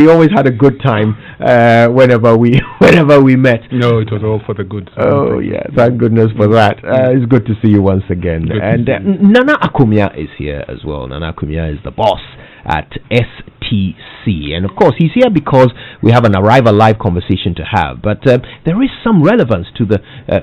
We always had a good time whenever we met. No, it was all for the good. Oh yeah, thank goodness for that. It's good to see you once again. And Nana Akumia is here as well. Nana Akumia is the boss at STC, and of course he's here because we have an Arrival Live conversation to have. But there is some relevance to the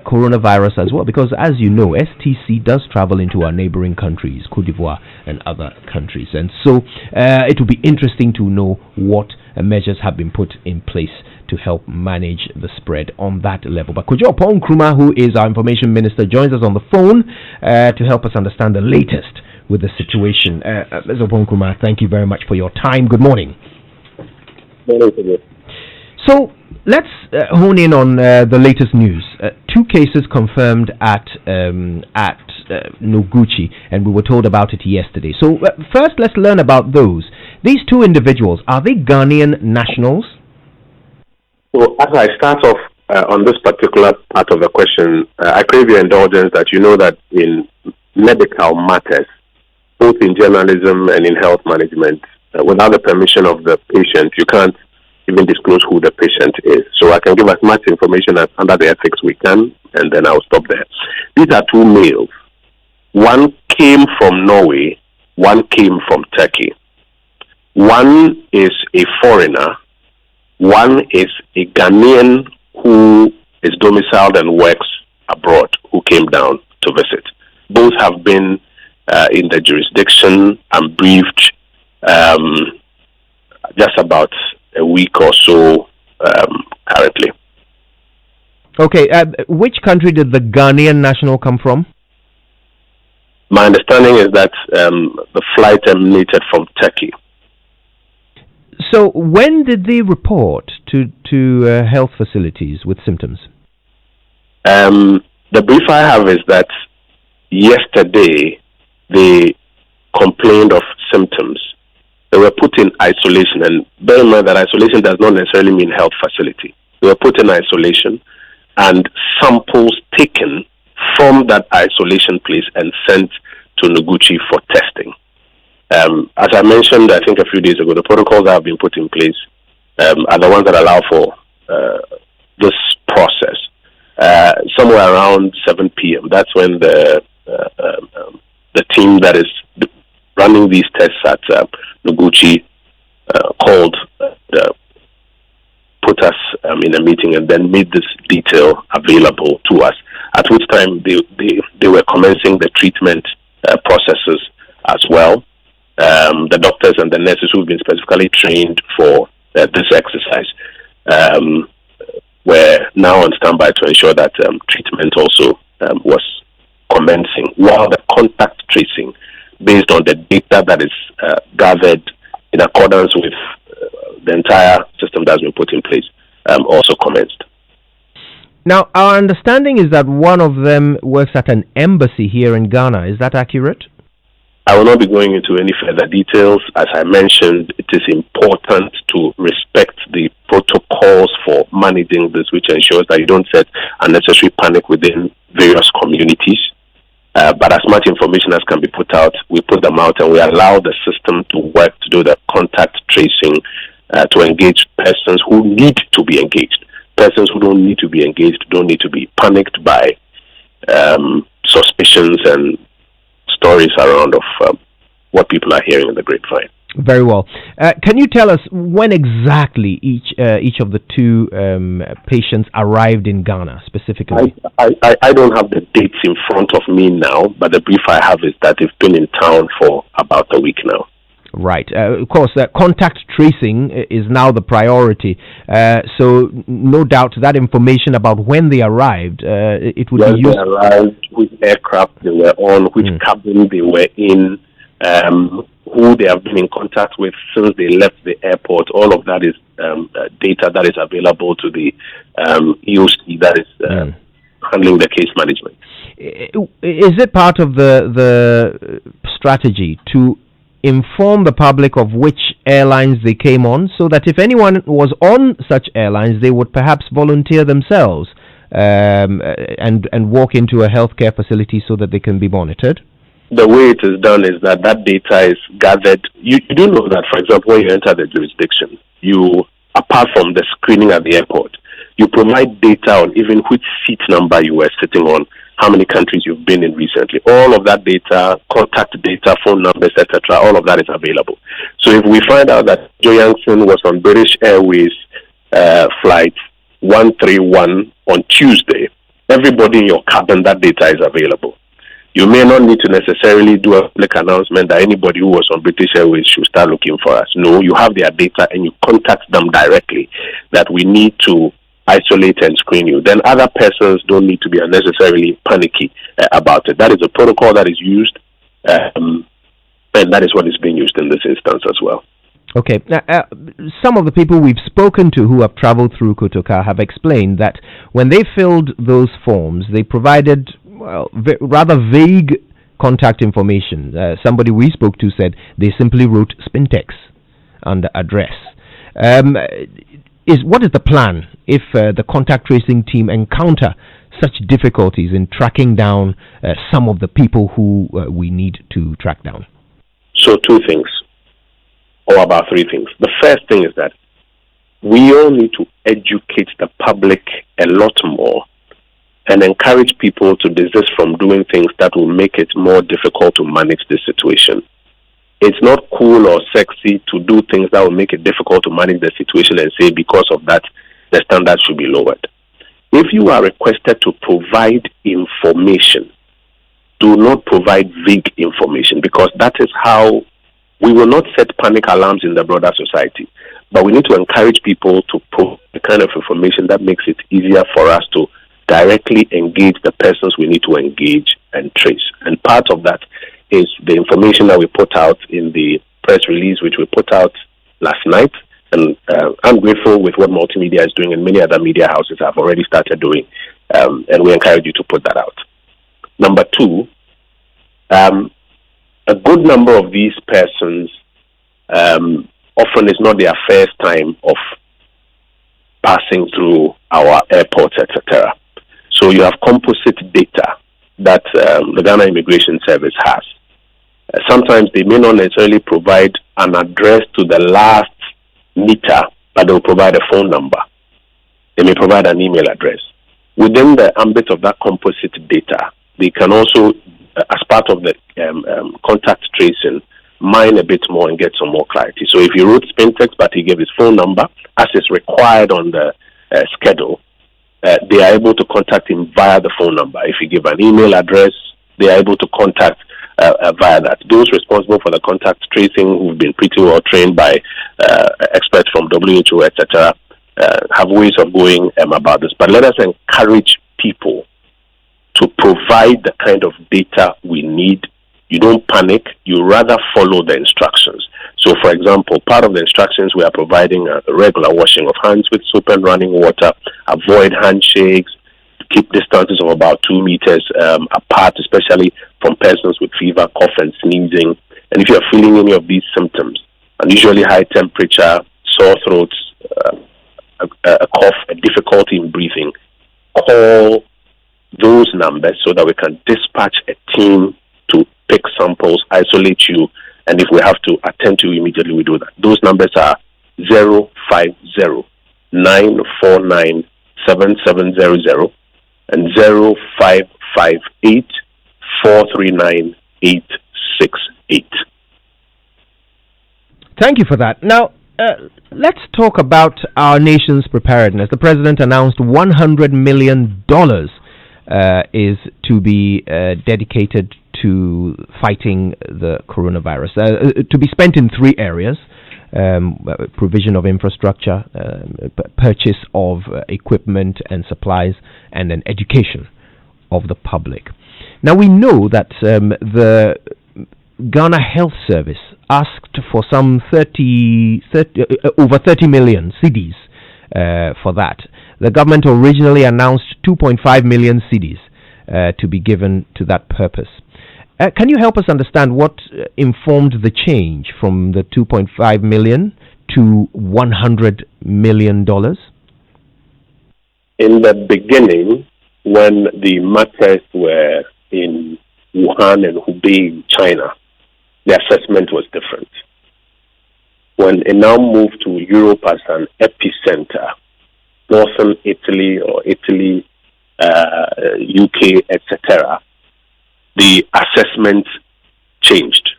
coronavirus as well, because as you know, STC does travel into our neighboring countries, Cote d'Ivoire and other countries, and so it will be interesting to know what measures have been put in place to help manage the spread on that level. But Kojo Nkrumah, who is our information minister, joins us on the phone to help us understand the latest with the situation. Mr. Nkrumah, thank you very much for your time. Good morning. So let's hone in on the latest news. 2 cases confirmed at Noguchi, and we were told about it yesterday. So first, let's learn about those. These 2 individuals, are they Ghanaian nationals? So as I start off on this particular part of the question, I crave your indulgence that you know that in medical matters, both in journalism and in health management, without the permission of the patient, you can't even disclose who the patient is. So I can give as much information as under the ethics we can, and then I'll stop there. These are 2 males. One came from Norway, one came from Turkey. One is a foreigner, one is a Ghanaian who is domiciled and works abroad, who came down to visit. Both have been in the jurisdiction and briefed just about a week or so currently. Okay, which country did the Ghanaian national come from? My understanding is that the flight emanated from Turkey. So when did they report to health facilities with symptoms? The brief I have is that yesterday they complained of symptoms. They were put in isolation, and bear in mind that isolation does not necessarily mean health facility. They were put in isolation and samples taken from that isolation place and sent to Noguchi for testing. As I mentioned, I think a few days ago, the protocols that have been put in place are the ones that allow for this process. Somewhere around 7 p.m., that's when the team that is running these tests at Noguchi called, put us in a meeting, and then made this detail available to us, at which time they were commencing the treatment processes as well. The doctors and the nurses who've been specifically trained for this exercise were now on standby to ensure that treatment also was commencing, while the contact tracing, based on the data that is gathered in accordance with the entire system that's been put in place, also commenced. Now, our understanding is that one of them works at an embassy here in Ghana. Is that accurate? I will not be going into any further details. As I mentioned, it is important to respect the protocols for managing this, which ensures that you don't set unnecessary panic within various communities. But as much information as can be put out, we put them out, and we allow the system to work to do the contact tracing to engage persons who need to be engaged. Persons who don't need to be engaged don't need to be panicked by suspicions and stories around of what people are hearing in the grapevine. Very well. Can you tell us when exactly each of the 2 patients arrived in Ghana specifically? I don't have the dates in front of me now, but the brief I have is that they've been in town for about a week now. Right. Of course, contact tracing is now the priority. So no doubt that information about when they arrived, it would be used. When they arrived, which aircraft they were on, which cabin they were in, who they have been in contact with since they left the airport. All of that is data that is available to the EOC that is handling the case management. Is it part of the strategy to inform the public of which airlines they came on, so that if anyone was on such airlines, they would perhaps volunteer themselves and walk into a healthcare facility so that they can be monitored? the way it is done is that data is gathered. You do know that, for example, when you enter the jurisdiction, you, apart from the screening at the airport, you provide data on even which seat number you were sitting on, how many countries you've been in recently. All of that data, contact data, phone numbers, etc., all of that is available. So if we find out that Yanskon was on British Airways flight 131 on Tuesday, everybody in your cabin, that data is available. You may not need to necessarily do a public announcement that anybody who was on British Airways should start looking for us. No, you have their data and you contact them directly that we need to isolate and screen you. Then other persons don't need to be unnecessarily panicky about it. That is a protocol that is used, and that is what is being used in this instance as well. Okay. Now, some of the people we've spoken to who have traveled through Kotoka have explained that when they filled those forms, they provided rather vague contact information. Somebody we spoke to said they simply wrote Spintex and address. What is the plan if the contact tracing team encounter such difficulties in tracking down some of the people who we need to track down? So two things, or about three things. The first thing is that we all need to educate the public a lot more and encourage people to desist from doing things that will make it more difficult to manage the situation. It's not cool or sexy to do things that will make it difficult to manage the situation and say because of that, the standards should be lowered. If you are requested to provide information, do not provide vague information, because that is how we will not set panic alarms in the broader society. But we need to encourage people to provide the kind of information that makes it easier for us to directly engage the persons we need to engage and trace. And part of that is the information that we put out in the press release, which we put out last night. And I'm grateful with what multimedia is doing, and many other media houses have already started doing. And we encourage you to put that out. Number two, a good number of these persons often is not their first time of passing through our airports, etc. So you have composite data that the Ghana Immigration Service has. Sometimes they may not necessarily provide an address to the last meter, but they will provide a phone number. They may provide an email address. Within the ambit of that composite data, they can also, as part of the contact tracing, mine a bit more and get some more clarity. So if you wrote Spintex, but he gave his phone number, as is required on the schedule, they are able to contact him via the phone number. If you give an email address, they are able to contact via that. Those responsible for the contact tracing, who've been pretty well trained by experts from WHO, etc., have ways of going about this. But let us encourage people to provide the kind of data we need. You don't panic, you rather follow the instructions. So, for example, part of the instructions we are providing are regular washing of hands with soap and running water, avoid handshakes, keep distances of about 2 meters apart, especially from persons with fever, cough, and sneezing. And if you are feeling any of these symptoms, unusually high temperature, sore throats, a cough, a difficulty in breathing, call those numbers so that we can dispatch a team to pick samples, isolate you, and if we have to attend to you immediately, we do that. Those numbers are 050-949-7700 and 0558-439-868. Thank you for that. Now, let's talk about our nation's preparedness. The president announced $100 million is to be dedicated to fighting the coronavirus, to be spent in 3 areas: provision of infrastructure, purchase of equipment and supplies, and then education of the public. Now, we know that the Ghana Health Service asked for some over 30 million cedis for that. The government originally announced 2.5 million cedis to be given to that purpose. Can you help us understand what informed the change from the 2.5 million to $100 million? In the beginning, when the matters were in Wuhan and Hubei in China, the assessment was different. When it now moved to Europe as an epicenter, northern Italy or Italy, UK, etc., the assessment changed.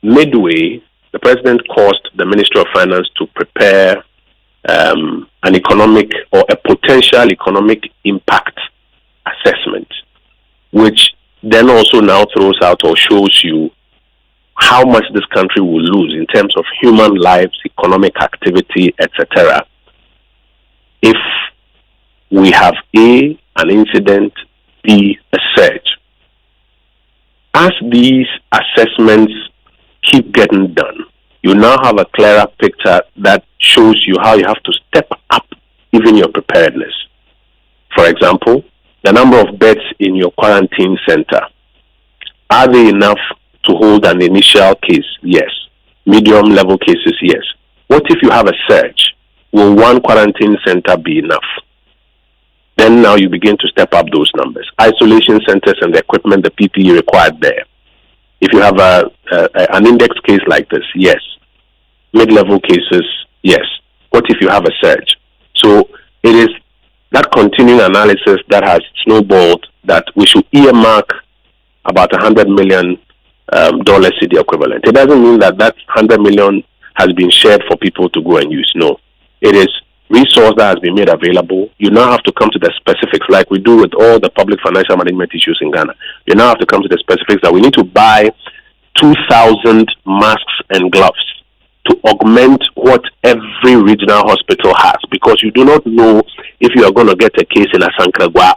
Midway, the president caused the Ministry of Finance to prepare an economic or a potential economic impact assessment, which then also now throws out or shows you how much this country will lose in terms of human lives, economic activity, etc. if we have A, an incident, B, a surge. As these assessments keep getting done, you now have a clearer picture that shows you how you have to step up even your preparedness. For example, the number of beds in your quarantine center. Are they enough to hold an initial case? Yes. Medium level cases? Yes. What if you have a surge? Will one quarantine center be enough? Then now you begin to step up those numbers. Isolation centers and the equipment, the PPE required there. If you have an index case like this, yes. Mid-level cases, yes. What if you have a surge? So it is that continuing analysis that has snowballed that we should earmark about $100 million cedi equivalent. It doesn't mean that that $100 million has been shared for people to go and use. No. It is resource that has been made available. You now have to come to the specifics like we do with all the public financial management issues in Ghana. You now have to come to the specifics that we need to buy 2,000 masks and gloves to augment what every regional hospital has, because you do not know if you are going to get a case in Asankragwa.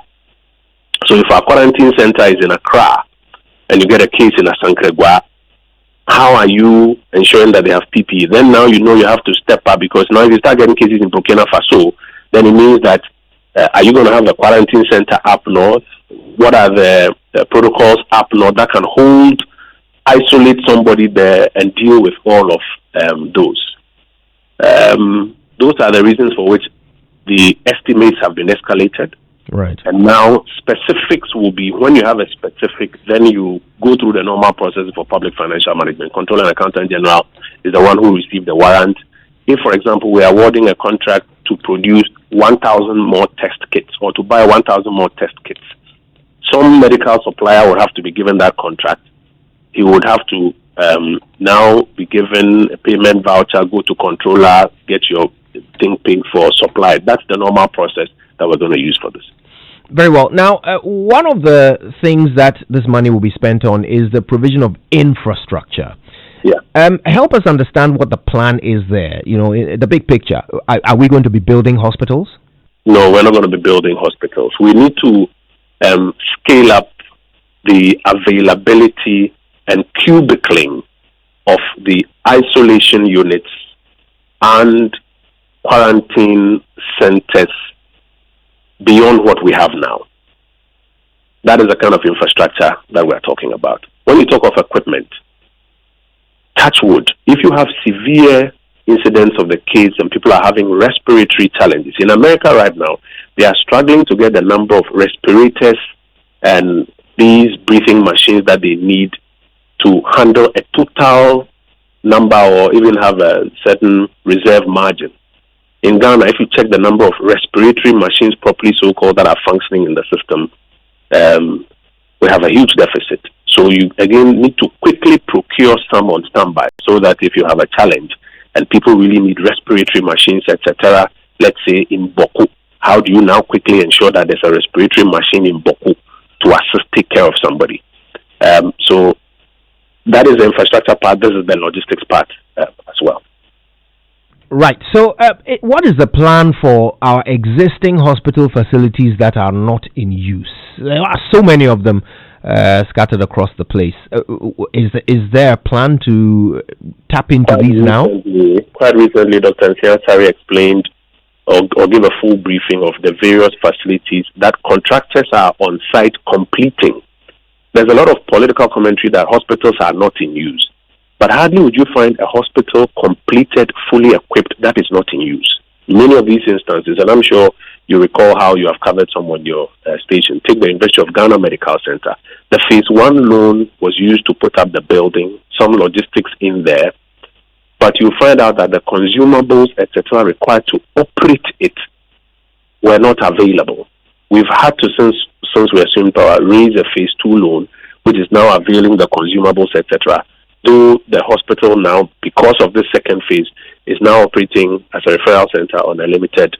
So if our quarantine center is in Accra and you get a case in Asankragwa, how are you ensuring that they have PPE? Then now you know you have to step up, because now if you start getting cases in Burkina Faso, then it means that are you going to have a quarantine center up north? What are the protocols up north that can isolate somebody there and deal with all of those? Those are the reasons for which the estimates have been escalated. Right. And now specifics will be, when you have a specific, then you go through the normal process for public financial management. Controller and Accountant General is the one who received the warrant. If, for example, we are awarding a contract to produce 1,000 more test kits or to buy 1,000 more test kits, some medical supplier will have to be given that contract. He would have to now be given a payment voucher, go to controller, get your thing paid for, supply. That's the normal process that we're going to use for this. Very well. Now, one of the things that this money will be spent on is the provision of infrastructure. Yeah. Help us understand what the plan is there. You know, the big picture. Are we going to be building hospitals? No, we're not going to be building hospitals. We need to scale up the availability and cubicling of the isolation units and quarantine centers beyond what we have now. That is the kind of infrastructure that we're talking about. When you talk of equipment, touch wood, if you have severe incidents of the case and people are having respiratory challenges, in America right now, they are struggling to get the number of respirators and these breathing machines that they need to handle a total number or even have a certain reserve margin. In Ghana, if you check the number of respiratory machines properly so-called that are functioning in the system, we have a huge deficit. So you, again, need to quickly procure some on standby so that if you have a challenge and people really need respiratory machines, etc., let's say in Boku, how do you now quickly ensure that there's a respiratory machine in Boku to assist take care of somebody? So that is the infrastructure part. This is the logistics part as well. Right. So what is the plan for our existing hospital facilities that are not in use? There are so many of them scattered across the place. Is there a plan to tap into these now? Quite recently, Dr. Nsiansari explained or give a full briefing of the various facilities that contractors are on site completing. There's a lot of political commentary that hospitals are not in use. But hardly would you find a hospital completed, fully equipped, that is not in use. Many of these instances, and I'm sure You recall how you have covered some on your station. Take the University of Ghana Medical Center. The phase 1 loan was used to put up the building, some logistics in there, but you find out that the consumables, etc., required to operate it were not available. We've had to, since we assumed power, raise a phase 2 loan, which is now availing the consumables, etc. Though the hospital now, because of this second phase, is now operating as a referral center on a limited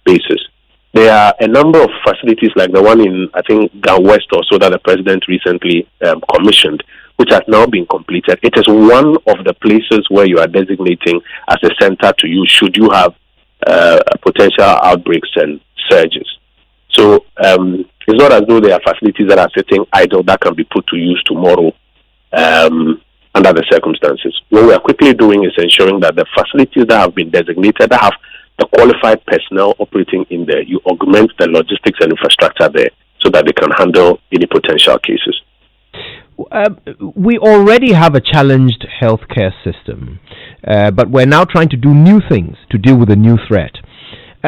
basis. There are a number of facilities like the one in, I think, Ga West or so that the president recently commissioned, which has now been completed. It is one of the places where you are designating as a center to use should you have potential outbreaks and surges. So it's not as though there are facilities that are sitting idle that can be put to use tomorrow under the circumstances. What we are quickly doing is ensuring that the facilities that have been designated, that have the qualified personnel operating in there, you augment the logistics and infrastructure there so that they can handle any potential cases. We already have a challenged healthcare system, but we're now trying to do new things to deal with a new threat.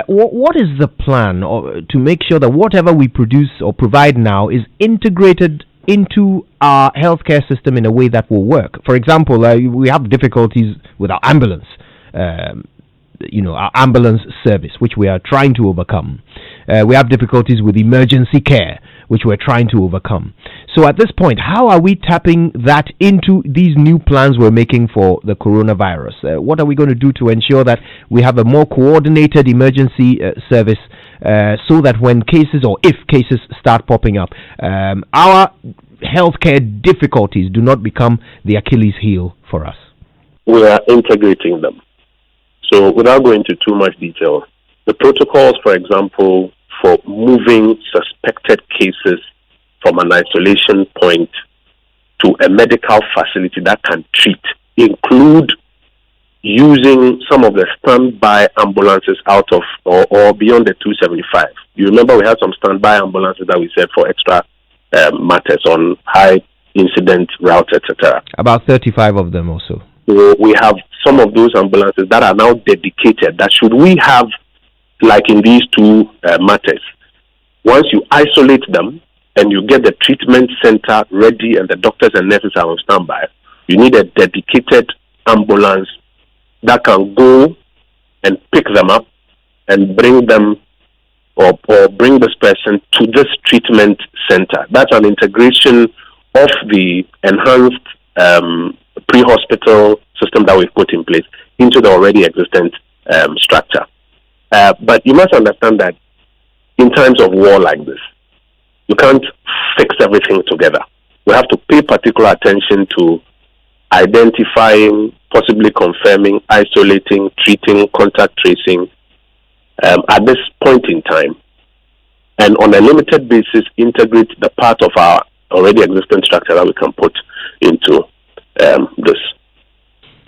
What is the plan to make sure that whatever we produce or provide now is integrated into our healthcare system in a way that will work? For example, we have difficulties with our ambulance. Our ambulance service, which we are trying to overcome. We have difficulties with emergency care, which we're trying to overcome. So at this point, how are we tapping that into these new plans we're making for the coronavirus? What are we going to do to ensure that we have a more coordinated emergency service so that when cases or if cases start popping up, our healthcare difficulties do not become the Achilles heel for us? We are integrating them. So without going into too much detail, the protocols, for example, for moving suspected cases from an isolation point to a medical facility that can treat include using some of the standby ambulances out of or beyond the 275. You remember we had some standby ambulances that we said for extra matters on high incident routes, etc. About 35 of them also. So we have some of those ambulances that are now dedicated, that should we have, like in these two matters, once you isolate them and you get the treatment center ready and the doctors and nurses are on standby, you need a dedicated ambulance that can go and pick them up and bring them or bring this person to this treatment center. That's an integration of the enhanced pre-hospital system that we've put in place into the already existent structure. But you must understand that in times of war like this, you can't fix everything together. We have to pay particular attention to identifying, possibly confirming, isolating, treating, contact tracing at this point in time. And on a limited basis, integrate the part of our already existing structure that we can put into this.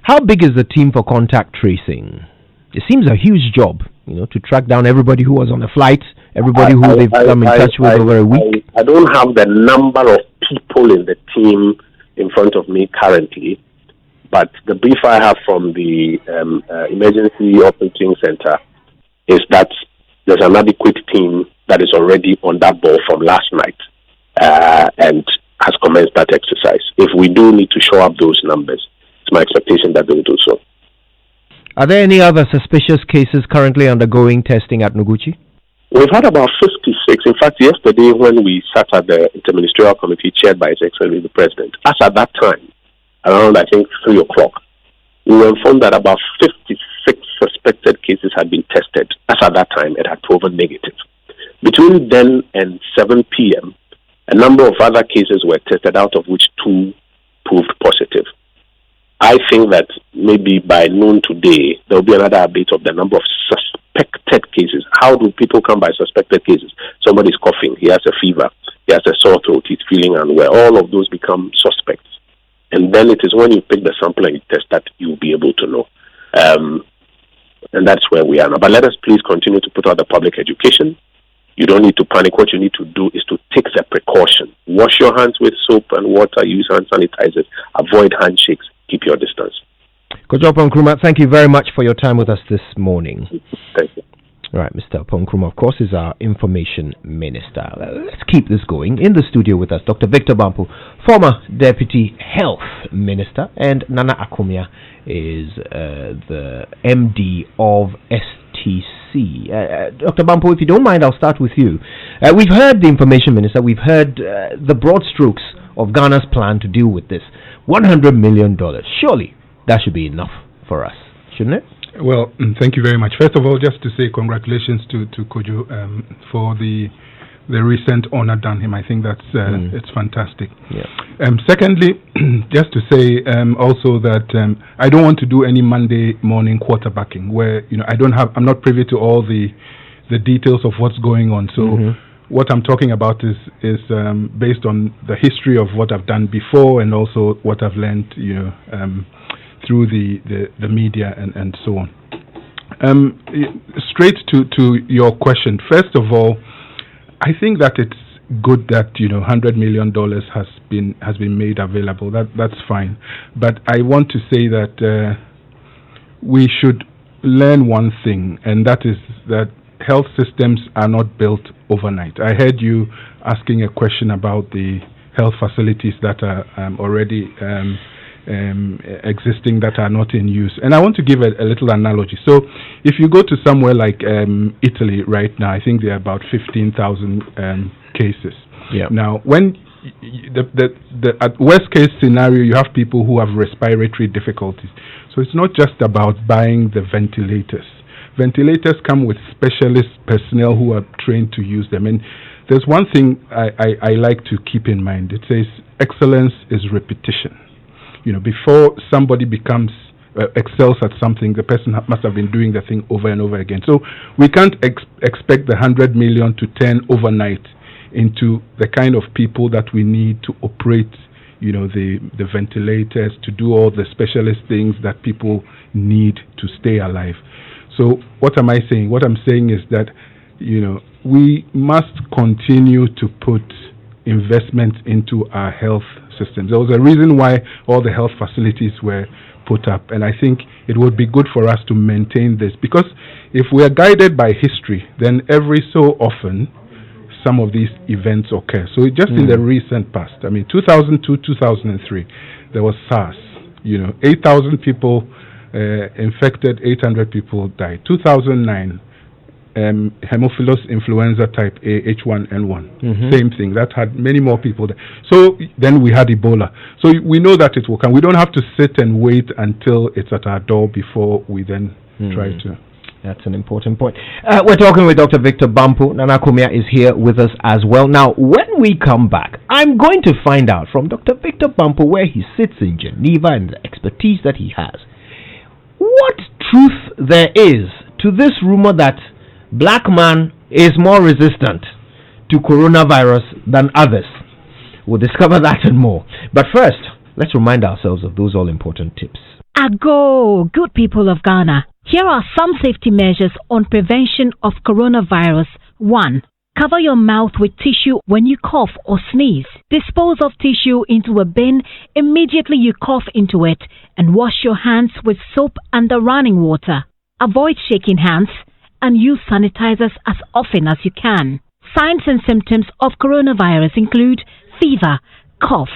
How big is the team for contact tracing? It seems a huge job, to track down everybody who was on the flight, everybody who they've come in touch with over a week. I don't have the number of people in the team in front of me currently, but the brief I have from the Emergency Operating Center is that there's an adequate team that is already on that ball from last night and has commenced that exercise. If we do need to show up those numbers, it's my expectation that they will do so. Are there any other suspicious cases currently undergoing testing at Noguchi? We've had about 56. In fact, yesterday when we sat at the Interministerial Committee chaired by His Excellency the President, as at that time, around I think 3 o'clock, we were informed that about 56 suspected cases had been tested. As at that time, it had proven negative. Between then and 7 p.m., a number of other cases were tested, out of which 2 proved positive. I think that maybe by noon today, there will be another update of the number of suspected cases. How do people come by suspected cases? Somebody's coughing, he has a fever, he has a sore throat, he's feeling unwell. All of those become suspects. And then it is when you pick the sample and you test that you'll be able to know. And that's where we are now. But let us please continue to put out the public education. You don't need to panic. What you need to do is to take the precaution. Wash your hands with soap and water. Use hand sanitizers. Avoid handshakes. Keep your distance. Kojo Nkrumah, thank you very much for your time with us this morning. Thank you. Right, Mr. Ponkrum, of course, is our information minister. Let's keep this going. In the studio with us, Dr. Victor Bampo, former deputy health minister, and Nana Akumia is the MD of STC. Dr. Bampo, if you don't mind, I'll start with you. We've heard the information minister. We've heard the broad strokes of Ghana's plan to deal with this. $100 million. Surely that should be enough for us, shouldn't it? Well, thank you very much. First of all, just to say congratulations to Kojo for the recent honor done him. I think that's it's fantastic. Yeah. Secondly, just to say also that I don't want to do any Monday morning quarterbacking where I'm not privy to all the details of what's going on. So what I'm talking about is based on the history of what I've done before and also what I've learned, through the media and so on. Straight to your question. First of all, I think that it's good that $100 million has been made available. That's fine, but I want to say that we should learn one thing, and that is that health systems are not built overnight. I heard you asking a question about the health facilities that are already existing that are not in use, and I want to give a little analogy. So if you go to somewhere like Italy right now, I think there are about 15,000 cases. Yeah. Now when the at worst case scenario, you have people who have respiratory difficulties, so it's not just about buying the ventilators. Ventilators come with specialist personnel who are trained to use them, and there's one thing I like to keep in mind. It says excellence is repetition. Before somebody excels at something, the person must have been doing the thing over and over again. So we can't expect the 100 million to turn overnight into the kind of people that we need to operate, the ventilators, to do all the specialist things that people need to stay alive. So what am I saying? What I'm saying is that, we must continue to put investment into our health systems. There was a reason why all the health facilities were put up, and I think it would be good for us to maintain this, because if we are guided by history, then every so often some of these events occur. So just in the recent past, 2002, 2003, there was SARS. 8,000 people infected, 800 people died. 2009, Haemophilus influenza type A, H1N1, same thing. That had many more people there. So then we had Ebola. So we know that it will come. We don't have to sit and wait until it's at our door before we then try to. That's an important point. We're talking with Dr. Victor Bampo. Nana Akumia is here with us as well. Now, when we come back, I'm going to find out from Dr. Victor Bampo where he sits in Geneva and the expertise that he has. What truth there is to this rumor that black man is more resistant to coronavirus than others? We'll discover that and more. But first, let's remind ourselves of those all-important tips. Ago, good people of Ghana. Here are some safety measures on prevention of coronavirus. 1. Cover your mouth with tissue when you cough or sneeze. Dispose of tissue into a bin immediately you cough into it, and wash your hands with soap and running water. Avoid shaking hands and use sanitizers as often as you can. Signs and symptoms of coronavirus include fever, cough,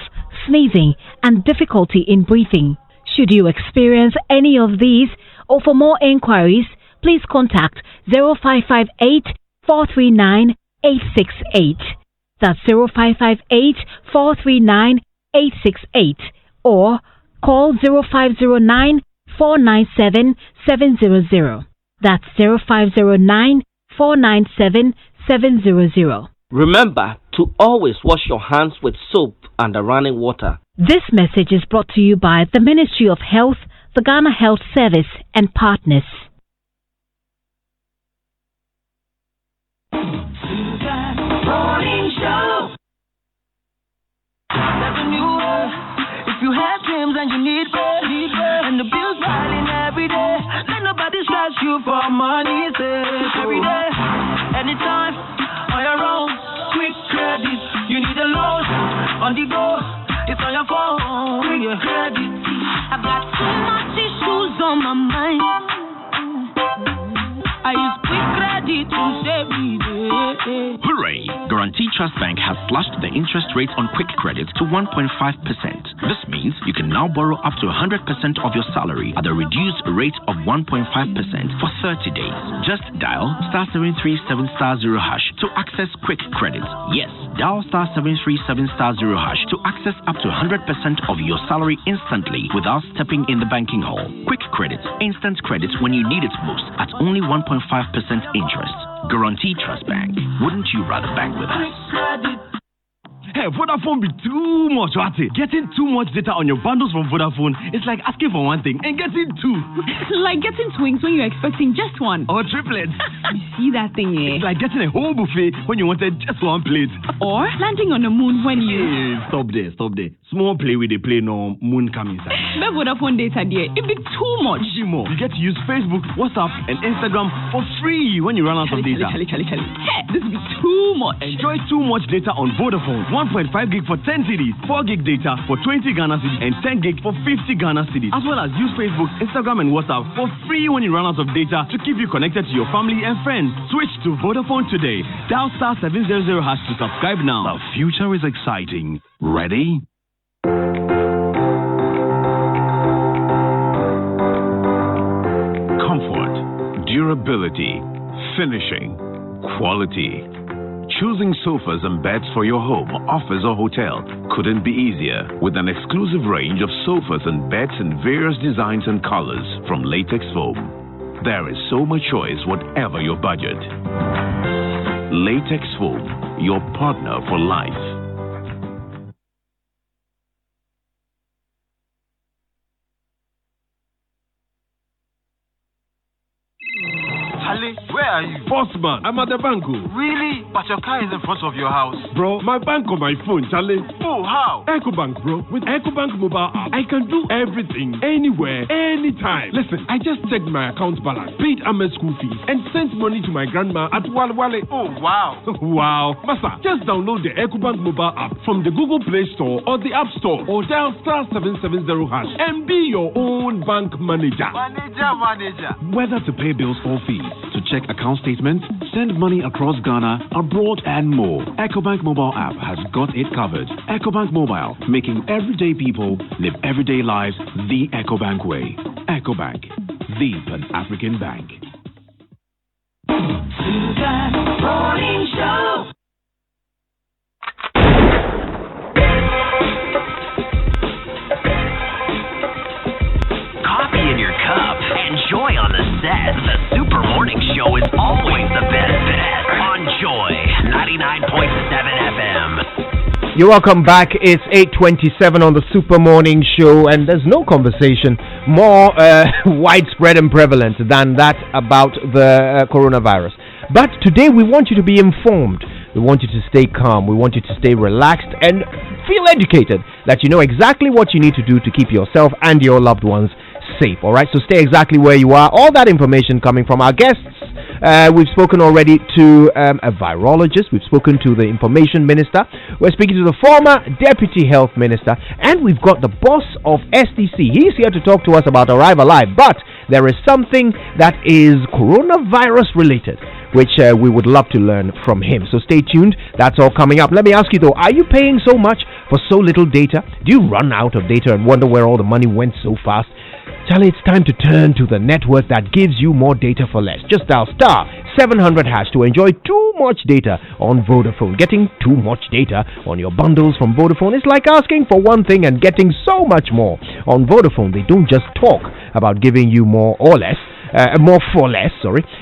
sneezing, and difficulty in breathing. Should you experience any of these, or for more inquiries, please contact 0558 439 868. That's 0558 439 868, or call 0509 497 700. That's 0509 497 700. Remember to always wash your hands with soap and running water. This message is brought to you by the Ministry of Health, the Ghana Health Service, and partners. Morning show. If you have dreams and you need bread, and the bills piling every day, let nobody stress you for money, every day, anytime, on your own, quick credit, you need a loan, on the go, it's on your phone, quick credit. I've got too much issues on my mind. I use quick credit. ready to save me. Hooray! Guarantee Trust Bank has slashed the interest rate on quick credit to 1.5%. This means you can now borrow up to 100% of your salary at a reduced rate of 1.5% for 30 days. Just dial *737*0# to access quick credit. Yes, dial *737*0# to access up to 100% of your salary instantly without stepping in the banking hall. Quick credit, instant credit when you need it most at only 1.5% interest. Guarantee Trust Bank. Wouldn't you rather bank with us? Hey, Vodafone be too much, what? Getting too much data on your bundles from Vodafone is like asking for one thing and getting two. Like getting twins when you're expecting just one. Or triplets. You see that thing, eh? It's like getting a whole buffet when you wanted just one plate. Or landing on the moon when you... Hey, stop there. Small play with the play, no moon come inside. The Vodafone data there, it be too much. You get to use Facebook, WhatsApp, and Instagram for free when you run out of data. Hey, this be too much. Enjoy too much data on Vodafone. 1.5 gig for 10 CDs, 4 gig data for 20 Ghana cedis, and 10 gig for 50 Ghana cedis. As well as use Facebook, Instagram, and WhatsApp for free when you run out of data to keep you connected to your family and friends. Switch to Vodafone today. Dial *700# to subscribe now. The future is exciting. Ready? Comfort, durability, finishing, quality. Choosing sofas and beds for your home, office, or hotel couldn't be easier with an exclusive range of sofas and beds in various designs and colors from Latex Foam. There is so much choice, whatever your budget. Latex Foam, your partner for life. Where are you? Bossman, I'm at the bank. Really? But your car is in front of your house. Bro, my bank on my phone, Charlie. Oh, how? EcoBank, bro. With EcoBank mobile app, I can do everything, anywhere, anytime. Listen, I just checked my account balance, paid Ahmed's school fees, and sent money to my grandma at Walwale. Oh, wow. Wow. Massa, just download the EcoBank mobile app from the Google Play Store or the App Store, or dial *770# and be your own bank manager. Manager. Whether to pay bills or fees, to check account statements, send money across Ghana, abroad, and more, EcoBank mobile app has got it covered. EcoBank Mobile, making everyday people live everyday lives the EcoBank way. EcoBank, the Pan-African Bank. Morning Show. Coffee in your cup and joy on the set. The Super Morning Show is always the best on Joy 99.7 FM. You're welcome back. It's 8:27 on the Super Morning Show, and there's no conversation more widespread and prevalent than that about the coronavirus. But today we want you to be informed. We want you to stay calm. We want you to stay relaxed and feel educated, that you know exactly what you need to do to keep yourself and your loved ones safe. All right, so stay exactly where you are. All that information coming from our guests. We've spoken already to a virologist. We've spoken to the information minister. We're speaking to the former deputy health minister, and we've got the boss of STC. He's here to talk to us about Arrive Alive, but there is something that is coronavirus related, which we would love to learn from him. So stay tuned. That's all coming up. Let me ask you though, are you paying so much for so little data? Do you run out of data and wonder where all the money went so fast? Charlie, it's time to turn to the network that gives you more data for less. Just dial *700# to enjoy too much data on Vodafone. Getting too much data on your bundles from Vodafone is like asking for one thing and getting so much more. On Vodafone, they don't just talk about giving you more or less. More for less,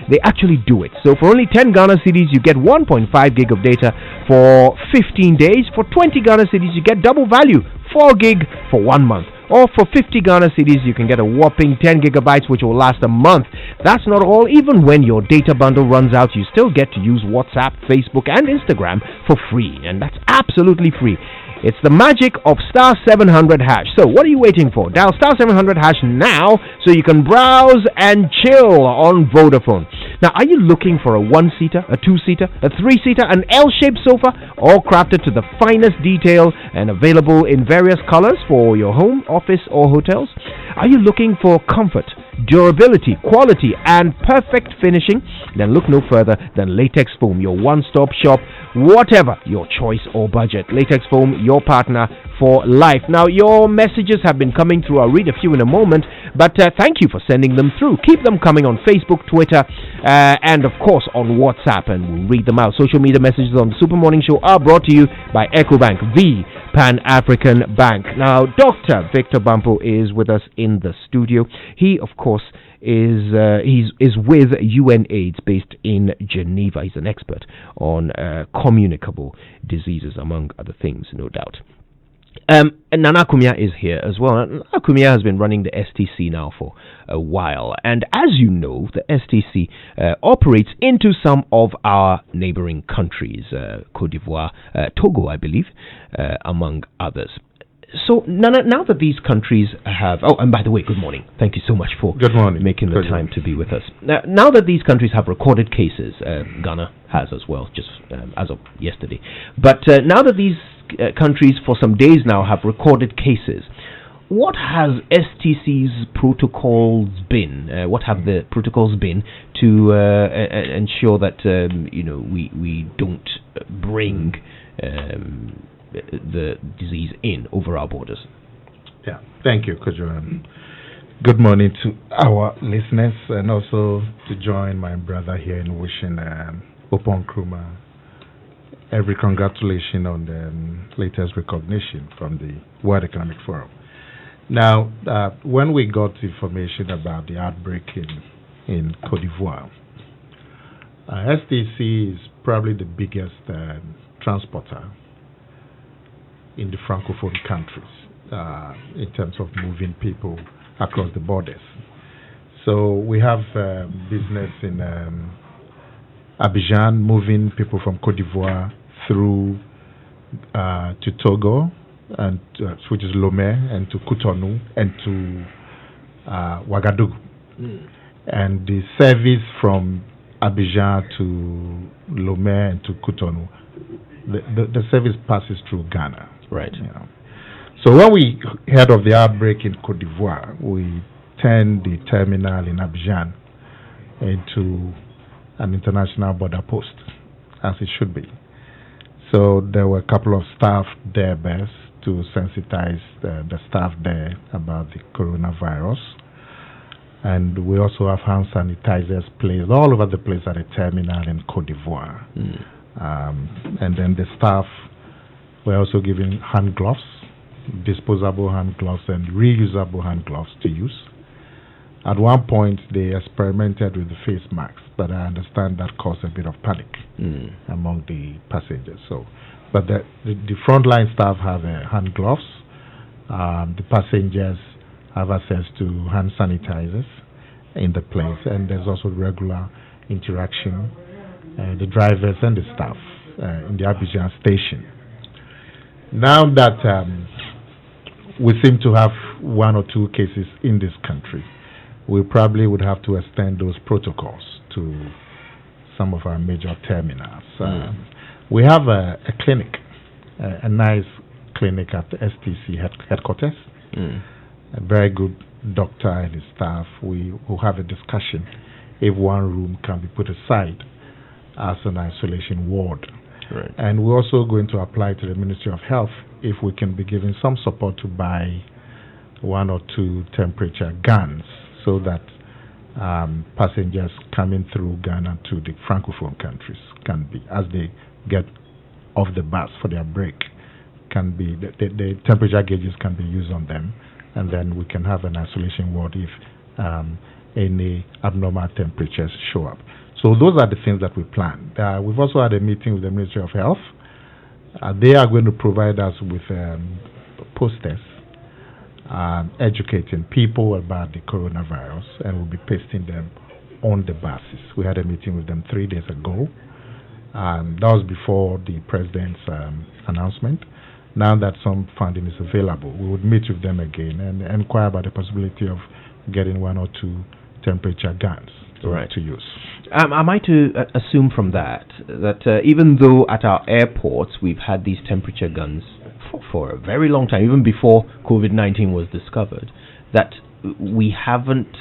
they actually do it. So for only 10 Ghana cedis, you get 1.5 gig of data for 15 days. For 20 Ghana cedis, you get double value, 4 gig for 1 month. Or for 50 Ghana cedis, you can get a whopping 10 gigabytes, which will last a month. That's not all. Even when your data bundle runs out, you still get to use WhatsApp, Facebook, and Instagram for free. And that's absolutely free. It's the magic of *700#. So what are you waiting for? Dial *700# now so you can browse and chill on Vodafone. Now, are you looking for a 1-seater, a 2-seater, a 3-seater, an L-shaped sofa, all crafted to the finest detail and available in various colors for your home, office, or hotels? Are you looking for comfort durability, quality, and perfect finishing, then look no further than Latex Foam, your one-stop shop, whatever your choice or budget. Latex Foam, your partner for life. Now, your messages have been coming through. I'll read a few in a moment, but thank you for sending them through. Keep them coming on Facebook, Twitter, and of course on WhatsApp, and we'll read them out. Social media messages on the Super Morning Show are brought to you by EcoBank, the Pan-African Bank. Now, Dr. Victor Bampo is with us in the studio. He, of course, is with UNAIDS based in Geneva. He's an expert on communicable diseases, among other things, no doubt. And Nana Kumia is here as well. Nana Kumia has been running the STC now for a while, and as you know, the STC operates into some of our neighboring countries, Cote d'Ivoire, Togo, I believe, among others. So, Nana, now that these countries have... Oh, and by the way, good morning. Thank you so much for making the time to be with us. Now that these countries have recorded cases, Ghana has as well, just as of yesterday. But now that these countries for some days now have recorded cases, what has STC's protocols been? What have the protocols been to ensure that we don't bring the disease in over our borders? Yeah, thank you, Kojo. Good morning to our listeners, and also to join my brother here in wishing Opon Kruma every congratulations on the latest recognition from the World Economic Forum. Now, when we got information about the outbreak in Cote d'Ivoire, STC is probably the biggest transporter in the Francophone countries in terms of moving people across the borders. So we have business in Abidjan, moving people from Cote d'Ivoire through to Togo, and which is Lomé, and to Cotonou, and to Ouagadougou. And the service from Abidjan to Lomé and to Cotonou, the service passes through Ghana. Right. So when we heard of the outbreak in Cote d'Ivoire, we turned the terminal in Abidjan into an international border post, as it should be. So there were a couple of staff there best to sensitize the staff there about the coronavirus. And we also have hand sanitizers placed all over the place at the terminal in Cote d'Ivoire. And then the staff were also given hand gloves, disposable hand gloves and reusable hand gloves to use. At one point, they experimented with the face masks, but I understand that caused a bit of panic among the passengers. So, but the frontline staff have hand gloves. The passengers have access to hand sanitizers in the place, and there's also regular interaction, the drivers and the staff in the Abidjan station. Now that we seem to have one or two cases in this country, we probably would have to extend those protocols to some of our major terminals. We have a clinic, a nice clinic at the STC headquarters. A very good doctor and his staff. We will have a discussion if one room can be put aside as an isolation ward. Right. And we're also going to apply to the Ministry of Health if we can be given some support to buy one or two temperature guns, so that passengers coming through Ghana to the Francophone countries can be, as they get off the bus for their break, can be the temperature gauges can be used on them, and then we can have an isolation ward if any abnormal temperatures show up. So those are the things that we plan. We've also had a meeting with the Ministry of Health. They are going to provide us with posters educating people about the coronavirus, and we'll be pasting them on the buses. We had a meeting with them 3 days ago. That was before the president's announcement. Now that some funding is available, we would meet with them again and inquire about the possibility of getting one or two temperature guns to use. Am I to assume from that even though at our airports we've had these temperature guns for a very long time, even before COVID-19 was discovered, that we haven't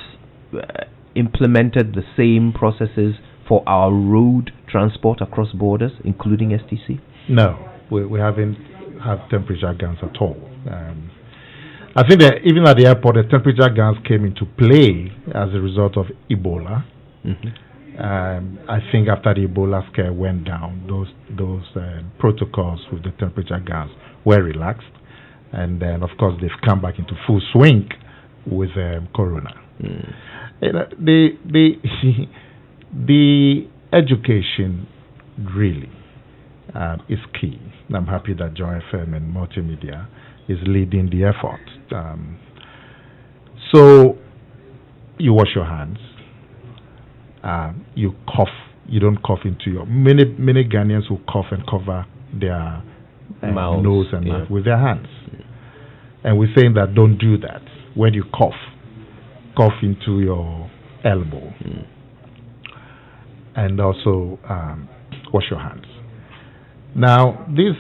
implemented the same processes for our road transport across borders, including STC? No, we haven't had temperature guns at all. I think that even at the airport, the temperature guns came into play as a result of Ebola. I think after the Ebola scare went down, those protocols with the temperature guns were relaxed, and then of course they've come back into full swing with Corona. The education really is key. I'm happy that Joy FM and multimedia is leading the effort. So you wash your hands. You cough. You don't cough into your. Many Ghanaians who cough and cover their nose and mouth with their hands. And we're saying that don't do that. When you cough into your elbow. And also wash your hands. Now, this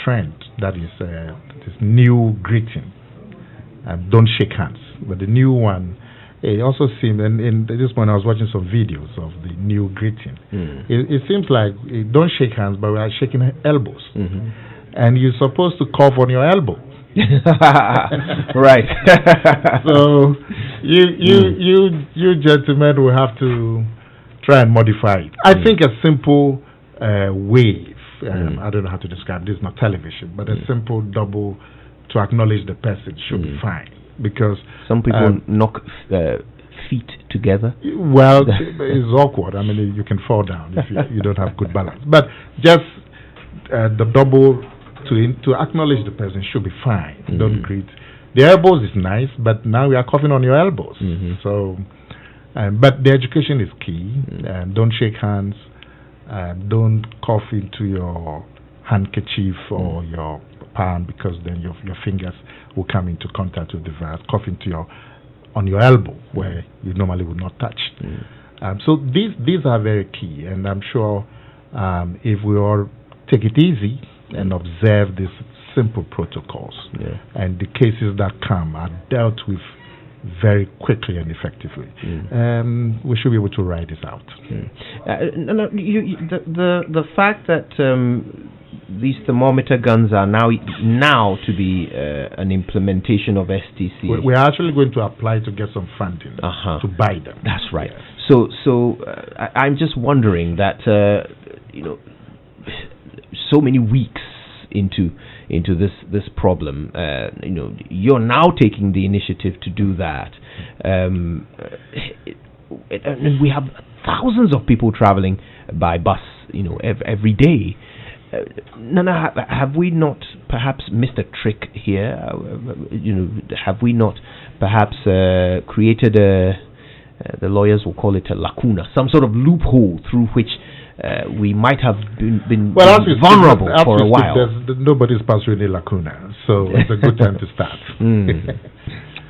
trend that is this new greeting, don't shake hands. But the new one, it also seemed, and in this one I was watching some videos of the new greeting. It seems like don't shake hands, but we are shaking elbows. And you're supposed to cough on your elbow. Right. So you gentlemen will have to try and modify it. I think a simple wave, I don't know how to describe this, not television, but a simple double to acknowledge the person should be fine. Because some people knock feet together. Well, it's awkward. I mean, you can fall down if you don't have good balance. But just the double to acknowledge the person should be fine. Don't greet. The elbows is nice, but now we are coughing on your elbows. So, but the education is key. Don't shake hands. Don't cough into your handkerchief or your palm, because then your fingers will come into contact with the virus. Cough into on your elbow where you normally would not touch. So these are very key, and I'm sure if we all take it easy and observe these simple protocols, and the cases that come are dealt with very quickly and effectively, we should be able to ride this out. The fact that these thermometer guns are now to be an implementation of STC. We're actually going to apply to get some funding to buy them. That's right. So I'm just wondering that so many weeks into this problem, you're now taking the initiative to do that, and we have thousands of people traveling by bus, every day. Nana, have we not perhaps missed a trick here? Have we not perhaps created the lawyers will call it a lacuna, some sort of loophole through which we might have been vulnerable for a while? Nobody's passed through any lacuna, so it's a good time to start.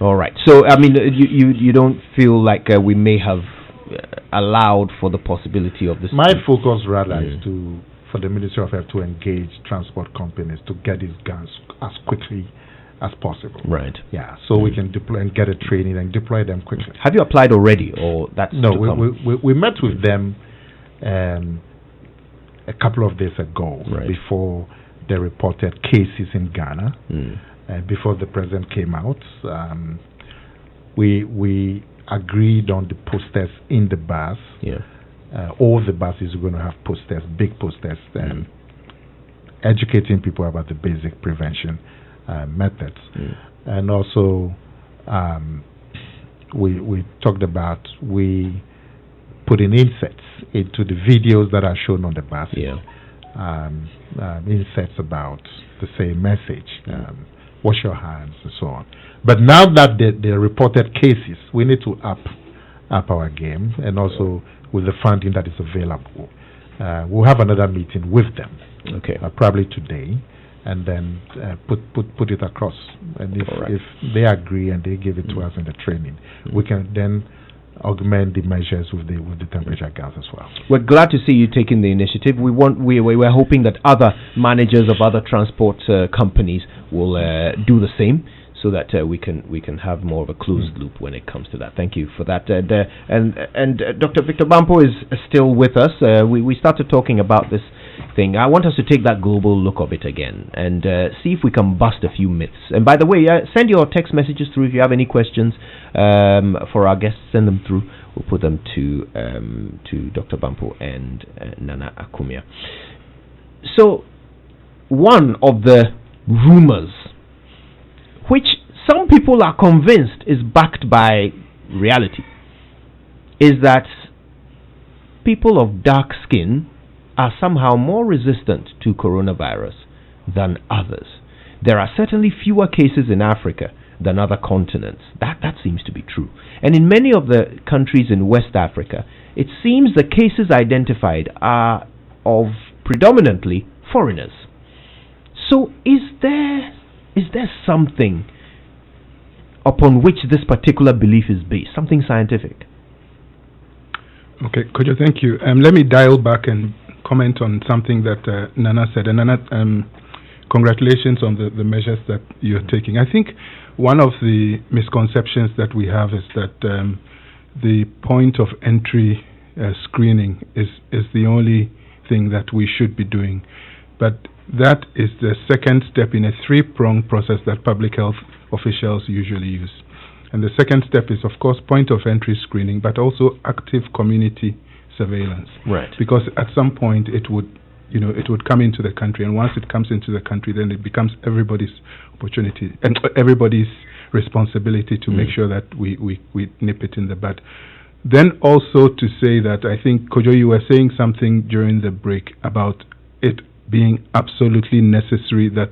All right. So, I mean, you don't feel like we may have allowed for the possibility of this? My focus rather is for the Ministry of Health to engage transport companies to get these guns as quickly as possible. Right. Yeah, so we can deploy and get a training and deploy them quickly. Have you applied already, or that's no? We met with them a couple of days ago, before the reported cases in Ghana, before the president came out. We agreed on the posters in the bus. All the buses are going to have posters, big posters, educating people about the basic prevention methods. And also, we talked about putting inserts into the videos that are shown on the bus. Inserts about the same message, wash your hands and so on. But now that the reported cases, we need to up our game, and also with the funding that is available. We'll have another meeting with them, probably today, and then put it across. And if they agree and they give it to us in the training, we can then augment the measures with the temperature guns as well. We're glad to see you taking the initiative. We're hoping that other managers of other transport companies will do the same, so that we can have more of a closed loop when it comes to that. Thank you for that. And Dr. Victor Bampo is still with us. We started talking about this thing. I want us to take that global look of it again and see if we can bust a few myths. And by the way, send your text messages through if you have any questions for our guests. Send them through. We'll put them to Dr. Bampo and Nana Akumia. So, one of the rumors, which some people are convinced is backed by reality, is that people of dark skin are somehow more resistant to coronavirus than others. There are certainly fewer cases in Africa than other continents. That seems to be true. And in many of the countries in West Africa, it seems the cases identified are of predominantly foreigners. So is there something upon which this particular belief is based, something scientific? Okay, Kojo, thank you. Let me dial back and comment on something that Nana said. And Nana, congratulations on the measures that you're taking. I think one of the misconceptions that we have is that the point of entry screening is the only thing that we should be doing. But that is the second step in a three-pronged process that public health officials usually use. And the second step is, of course, point of entry screening, but also active community surveillance. Right. Because at some point it would come into the country, and once it comes into the country, then it becomes everybody's opportunity and everybody's responsibility to make sure that we nip it in the bud. Then also to say that I think, Kojo, you were saying something during the break about it being absolutely necessary that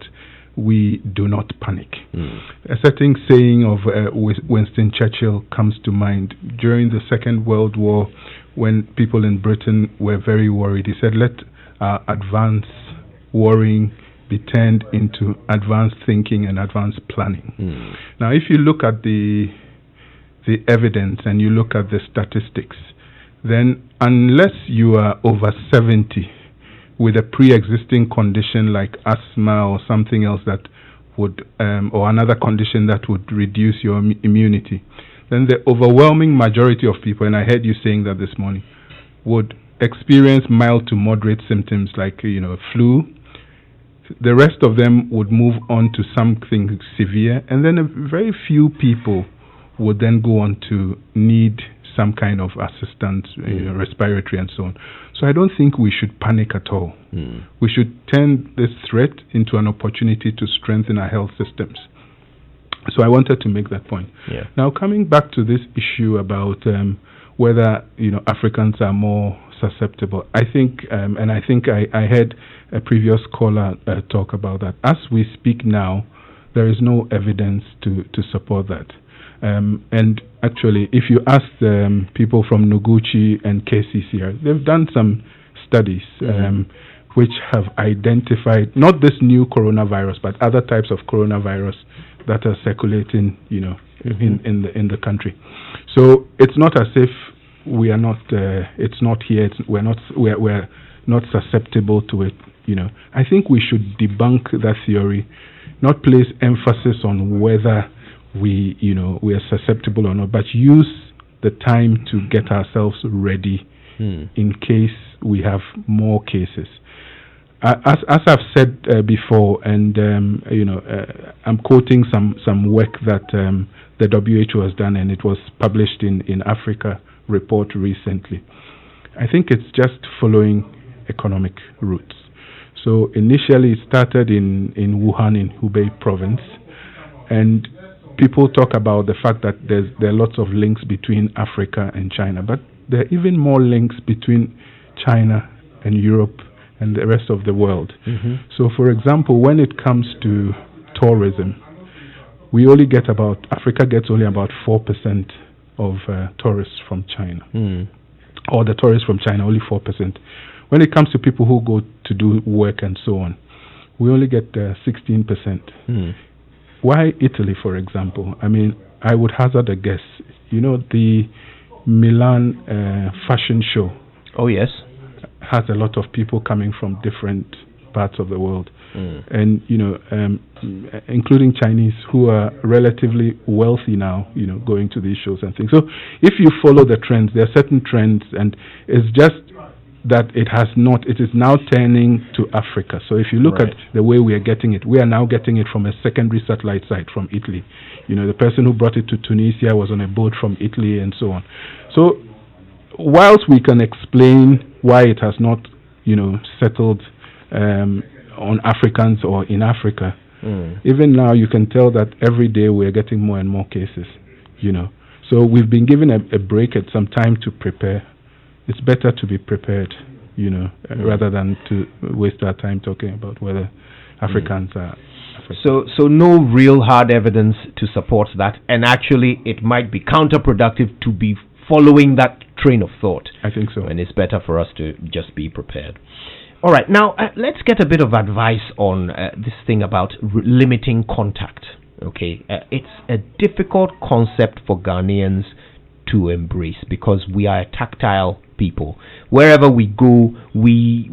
we do not panic. A certain saying of Winston Churchill comes to mind. During the Second World War, when people in Britain were very worried, he said, let advanced worrying be turned into advanced thinking and advanced planning. Now, if you look at the evidence and you look at the statistics, then unless you are over 70 with a pre-existing condition like asthma or something else that would, or another condition that would reduce your immunity, then the overwhelming majority of people, and I heard you saying that this morning, would experience mild to moderate symptoms like, flu. The rest of them would move on to something severe, and then a very few people would then go on to need some kind of assistance, respiratory and so on. So I don't think we should panic at all. We should turn this threat into an opportunity to strengthen our health systems. So I wanted to make that point. Yeah. Now, coming back to this issue about whether Africans are more susceptible, I think, and I think I heard a previous caller talk about that. As we speak now, there is no evidence to support that. And actually, if you ask people from Noguchi and KCCR, they've done some studies which have identified not this new coronavirus, but other types of coronavirus that are circulating, in the country. So it's not as if we are not. It's not here. We're not susceptible to it. I think we should debunk that theory, not place emphasis on whether we are susceptible or not, but use the time to get ourselves ready in case we have more cases. As I've said before, and I'm quoting some work that the WHO has done, and it was published in Africa Report recently. I think it's just following economic routes. So initially it started in Wuhan in Hubei province, and people talk about the fact that there are lots of links between Africa and China, but there are even more links between China and Europe and the rest of the world. So, for example, when it comes to tourism, Africa gets only about 4% of tourists from China, or the tourists from China, only 4%. When it comes to people who go to do work and so on, we only get 16%. Why Italy, for example? I mean, I would hazard a guess. The Milan fashion show. Oh, yes. Has a lot of people coming from different parts of the world, and including Chinese who are relatively wealthy now, going to these shows and things. So if you follow the trends, there are certain trends, and it's just that it is now turning to Africa. So if you look at the way we are getting it, we are now getting it from a secondary satellite site from Italy. The person who brought it to Tunisia was on a boat from Italy and so on. So whilst we can explain why it has not, settled on Africans or in Africa, even now you can tell that every day we are getting more and more cases, So we've been given a break at some time to prepare. It's better to be prepared, rather than to waste our time talking about whether Africans are African. So no real hard evidence to support that, and actually it might be counterproductive to be following that train of thought. I think so. And it's better for us to just be prepared. All right, now let's get a bit of advice on this thing about limiting contact. Okay, it's a difficult concept for Ghanaians to embrace because we are a tactile people. Wherever we go, we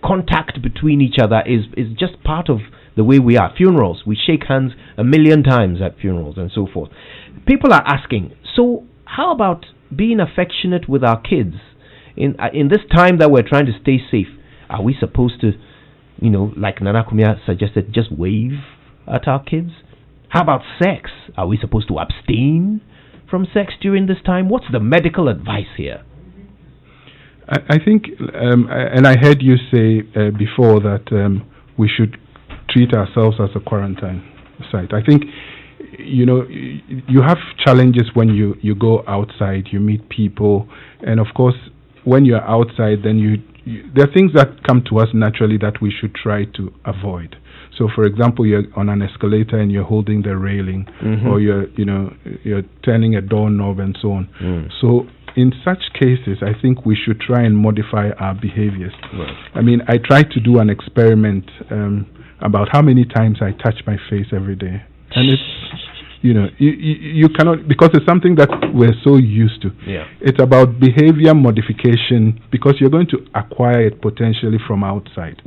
contact between each other is just part of the way we are. Funerals, we shake hands 1,000,000 times at funerals and so forth. People are asking, so how about being affectionate with our kids in this time that we're trying to stay safe? Are we supposed to, like Nana Kumia suggested, just wave at our kids? How about sex? Are we supposed to abstain from sex during this time? What's the medical advice here? I think, and I heard you say before that we should treat ourselves as a quarantine site. I think, you have challenges when you go outside, you meet people, and of course, when you're outside, then there are things that come to us naturally that we should try to avoid. So, for example, you're on an escalator and you're holding the railing, or you're turning a doorknob and so on. So, in such cases, I think we should try and modify our behaviors. Right. I mean, I tried to do an experiment about how many times I touch my face every day, and it's you cannot, because it's something that we're so used to. Yeah. It's about behavior modification because you're going to acquire it potentially from outside.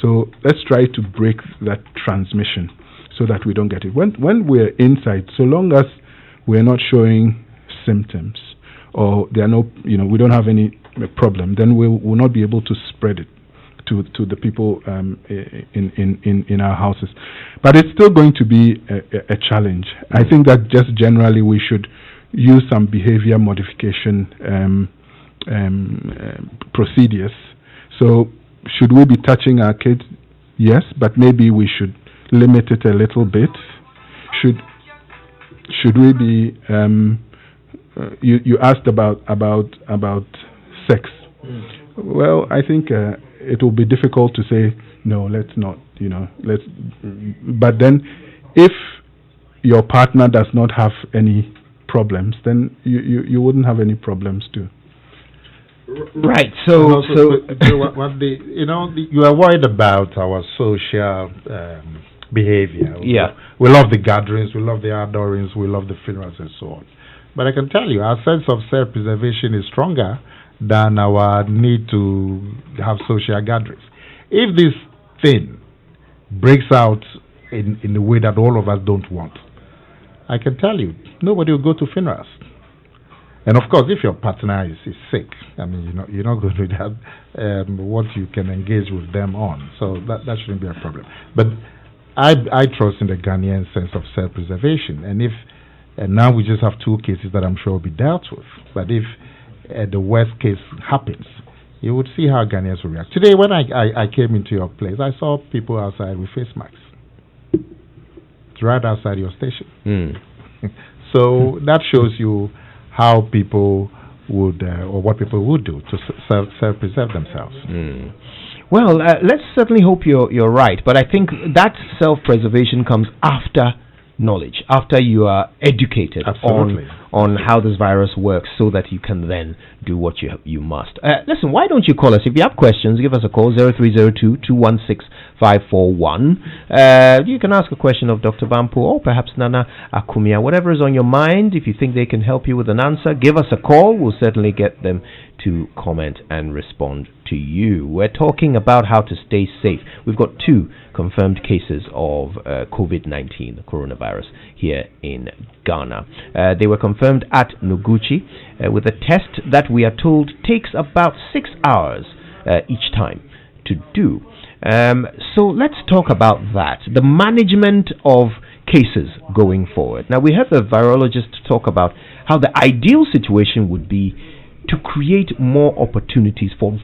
So let's try to break that transmission so that we don't get it. When we're inside, so long as we're not showing symptoms or there are no, we don't have any problem, then we will not be able to spread it to the people in our houses. But it's still going to be a challenge. I think that just generally we should use some behavior modification procedures. So should we be touching our kids? Yes, but maybe we should limit it a little bit. Should we be? You asked about sex. Well, I think it will be difficult to say no. Let's not. Let's. But then, if your partner does not have any problems, then you wouldn't have any problems too. Right. So you are worried about our social behavior. Yeah. We love the gatherings, we love the outdoorings, we love the funerals and so on. But I can tell you, our sense of self-preservation is stronger than our need to have social gatherings. If this thing breaks out in a way that all of us don't want, I can tell you, nobody will go to funerals. And of course, if your partner is sick, I mean, you're not going to have what you can engage with them on. So that shouldn't be a problem. But I trust in the Ghanaian sense of self-preservation. And now we just have 2 cases that I'm sure will be dealt with. But if the worst case happens, you would see how Ghanaians will react. Today, when I came into your place, I saw people outside with face masks. It's right outside your station. So that shows you how people would, or what people would do to self-preserve themselves. Well, let's certainly hope you're right, but I think that self-preservation comes after knowledge, after you are educated on how this virus works so that you can then do what you must. Listen, why don't you call us? If you have questions, give us a call, 0302-216-541. You can ask a question of Dr. Bampo or perhaps Nana Akumia. Whatever is on your mind, if you think they can help you with an answer, give us a call. We'll certainly get them to comment and respond to you. We're talking about how to stay safe. We've got 2 confirmed cases of COVID-19, the coronavirus, here in Ghana. They were confirmed at Noguchi with a test that we are told takes about 6 hours each time to do. So let's talk about that, the management of cases going forward. Now, we heard the virologist talk about how the ideal situation would be to create more opportunities for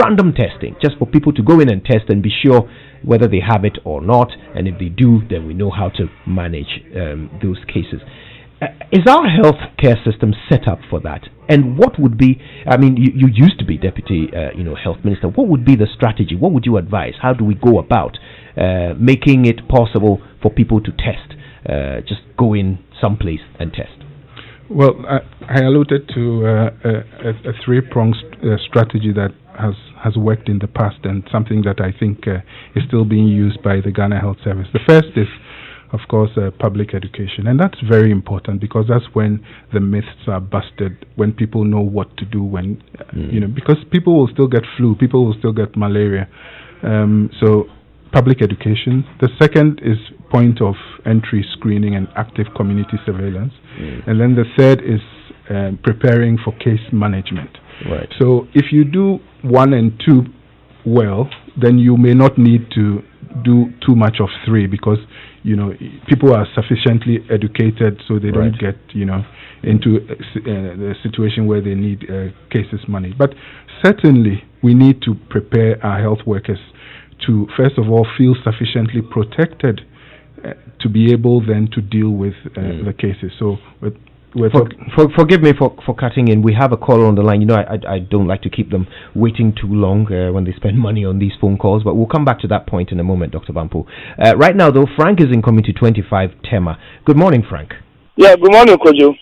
random testing, just for people to go in and test and be sure whether they have it or not, and if they do, then we know how to manage those cases. Is our health care system set up for that? And what would be, I mean, you used to be Deputy Health Minister. What would be the strategy? What would you advise? How do we go about making it possible for people to test? Just go in someplace and test. Well, I alluded to a 3-pronged strategy that has worked in the past, and something that I think is still being used by the Ghana Health Service. The first is, of course, public education, and that's very important because that's when the myths are busted, when people know what to do, when because people will still get flu, people will still get malaria. So public education. The second is point of entry screening and active community surveillance. And then the third is preparing for case management. Right. So if you do 1 and 2 well, then you may not need to do too much of 3 because, people are sufficiently educated so they don't get, into the situation where they need cases managed. But certainly we need to prepare our health workers to, first of all, feel sufficiently protected to be able then to deal with the cases. So forgive me for cutting in. We have a caller on the line. I don't like to keep them waiting too long when they spend money on these phone calls, but we'll come back to that point in a moment, Dr. Bampo. Right now, though, Frank is in Committee 25, Tema. Good morning, Frank. Yeah, good morning, Kojo.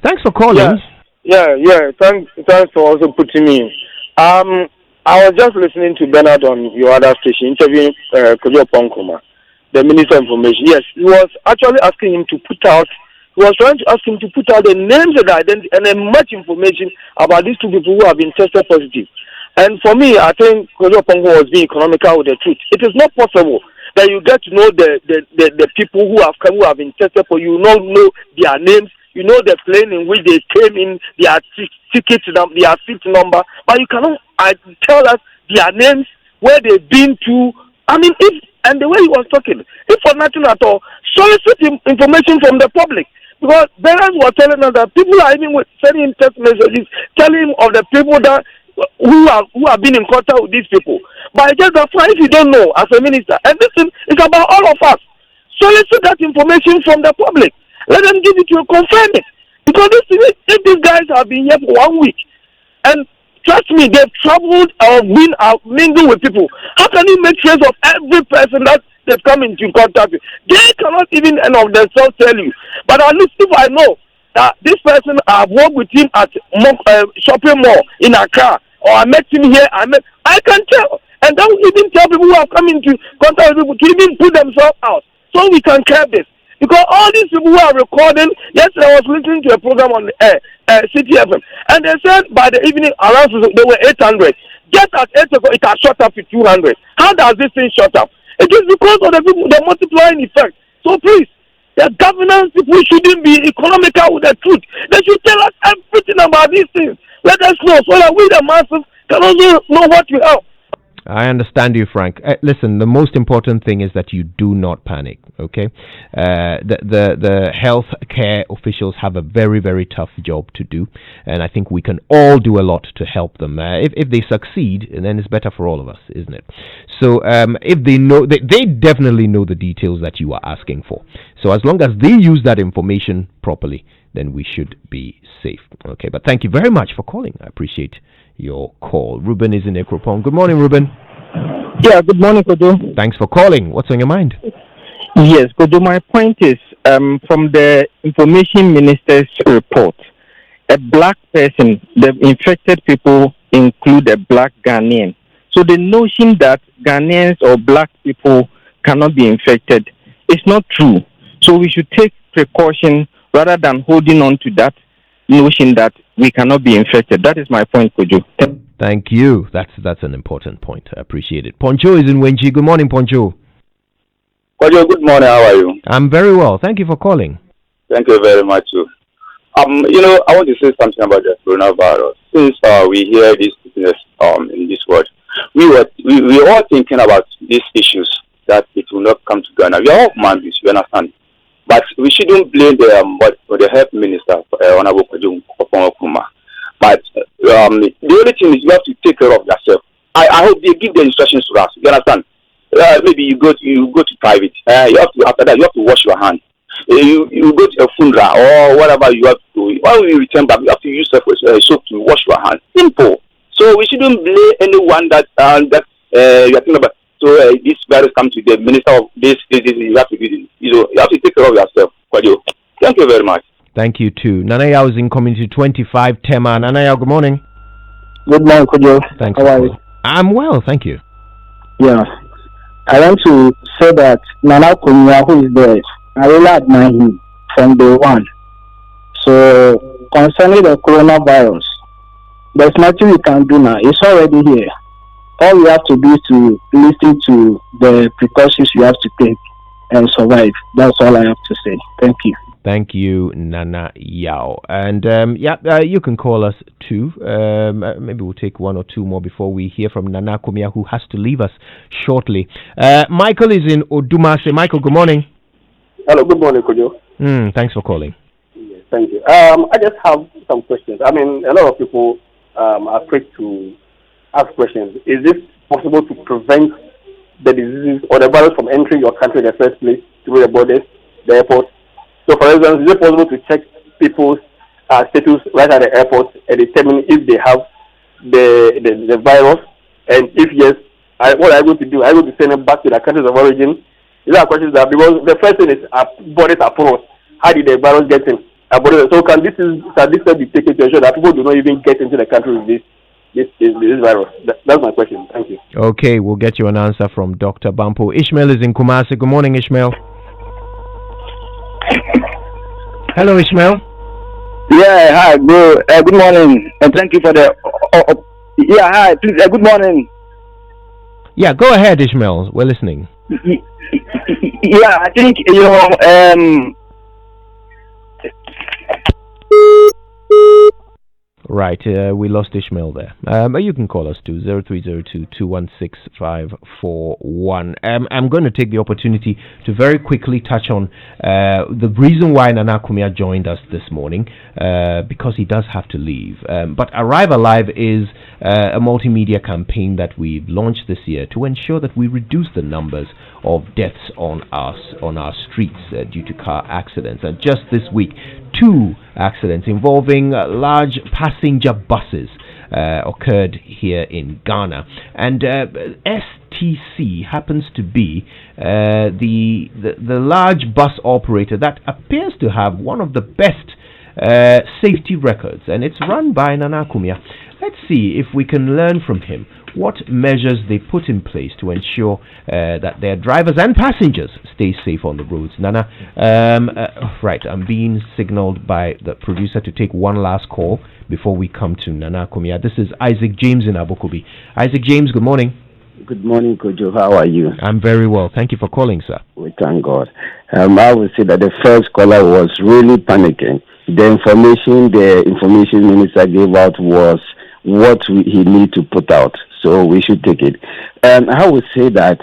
Thanks for calling. Yeah. Thanks for also putting me in. I was just listening to Bernard on your other station interviewing Kojo Ponkoma, the Minister of Information. Yes, he was actually asking him to put out. He was trying to ask him to put out the names and the identity and much information about these 2 people who have been tested positive. And for me, I think Kojo Ponkoma was being economical with the truth. It is not possible that you get to know the people who have come, who have been tested for. You don't know their names. You know the plane in which they came in, their ticket, their seat number, but you cannot tell us their names, where they've been to. I mean, and the way he was talking, if for nothing at all, solicit information from the public. Because parents were telling us that people are even sending him text messages, telling him of the people that who have been in contact with these people. But just that's why, if you don't know as a minister, and this thing is about all of us, solicit that information from the public. Let them give it to you, confirm it. Because if these guys have been here for 1 week, and trust me, they've traveled or been out mingled with people, how can you make trace of every person that they've come into contact with? They cannot even end of themselves tell you. But at least if I know that this person, I've worked with him at shopping mall in Accra, or I met him here, I can tell. And that will even tell people who have come into contact with people to even put themselves out. So we can curb this. Because all these people who are recording, yesterday I was listening to a program on City FM, and they said by the evening around they were 800. Just at 8 o'clock, it has shot up to 200. How does this thing shut up? It is because of the multiplying effect. So please, the governance people shouldn't be economical with the truth. They should tell us everything about these things. Let us know so that we the masses can also know what to help. I understand you, Frank. Listen, the most important thing is that you do not panic, okay? The health care officials have a very, very tough job to do, and I think we can all do a lot to help them. If they succeed, then it's better for all of us, isn't it? So if they know, they definitely know the details that you are asking for. So as long as they use that information properly, then we should be safe, okay? But thank you very much for calling. I appreciate your call. Ruben is in Ekropong. Good morning, Ruben. Yeah, good morning, Kojo. Thanks for calling. What's on your mind? Yes, Kojo, my point is, from the information minister's report, a black person, the infected people include a black Ghanaian. So the notion that Ghanaians or black people cannot be infected is not true. So we should take precaution rather than holding on to that notion that we cannot be infected. That is my point, Kojo. Thank you. That's an important point. I appreciate it. Poncho is in Wenji. Good morning, Poncho. Kojo, good morning. How are you? I'm very well. Thank you for calling. Thank you very much, too. I want to say something about the coronavirus. Since we hear this in this world, we were all thinking about these issues that it will not come to Ghana. We are all human beings, you understand? But we shouldn't blame the health minister, Honorable Kojo. But the only thing is you have to take care of yourself. I hope they give the instructions to us. You understand? Maybe you go to private. After that you have to wash your hands. You go to a funeral or whatever you have to do. When you return back, you have to use soap to wash your hands. Simple. So we shouldn't blame anyone that you are thinking about. So this virus comes to the minister of this. You have to do. You have to take care of yourself. Thank you very much. Thank you too. Nanaya is in community 25 Tema. Nanaya, good morning. Good morning, Kojo. Thanks. How are you? I'm well, thank you. Yeah. I want to say that Nana Kumia, who is there, I really admire him from day one. So, concerning the coronavirus, there's nothing we can do now. It's already here. All we have to do is to listen to the precautions you have to take and survive. That's all I have to say. Thank you. Thank you, Nana Yao. And you can call us too. Maybe we'll take one or two more before we hear from Nana Kumia, who has to leave us shortly. Michael is in Odumase. Michael, good morning. Hello, good morning, Kojo. Thanks for calling. Yes, thank you. I just have some questions. I mean, a lot of people are quick to ask questions. Is it possible to prevent the disease or the virus from entering your country in the first place through the borders, the airport? So, for instance, is it possible to check people's status right at the airport and determine if they have the virus? And if yes, what are you going to do? Are you going to send them back to their countries of origin? These are questions that, because the first thing is borders are porous. How did the virus get in? So can this step be taken to ensure that people do not even get into the country with this virus? That's my question. Thank you. Okay, we'll get you an answer from Dr. Bampo. Ishmael is in Kumasi. Good morning, Ishmael. Hello, Ishmael. Yeah, hi, good morning, and thank you for the. Hi, please. Good morning. Yeah, go ahead, Ishmael. We're listening. Yeah, I think Right, we lost Ishmael there. You can call us to 0302-216-541. I'm going to take the opportunity to very quickly touch on the reason why Nana Kumia joined us this morning, because he does have to leave. But Arrive Alive is a multimedia campaign that we've launched this year to ensure that we reduce the numbers of deaths on our streets due to car accidents. And just this week, 2 accidents involving large passenger buses occurred here in Ghana. And STC happens to be the large bus operator that appears to have one of the best safety records, and it's run by Nana Kumia. Let's see if we can learn from him what measures they put in place to ensure that their drivers and passengers stay safe on the roads. Nana, right, I'm being signaled by the producer to take one last call before we come to Nana Kumia. This is Isaac James in Abokobi. Isaac James, good morning. Good morning, Kojo. How are you? I'm very well. Thank you for calling, sir. We thank God. I would say that the first caller was really panicking. The information minister gave out was what he need to put out. So we should take it. I would say that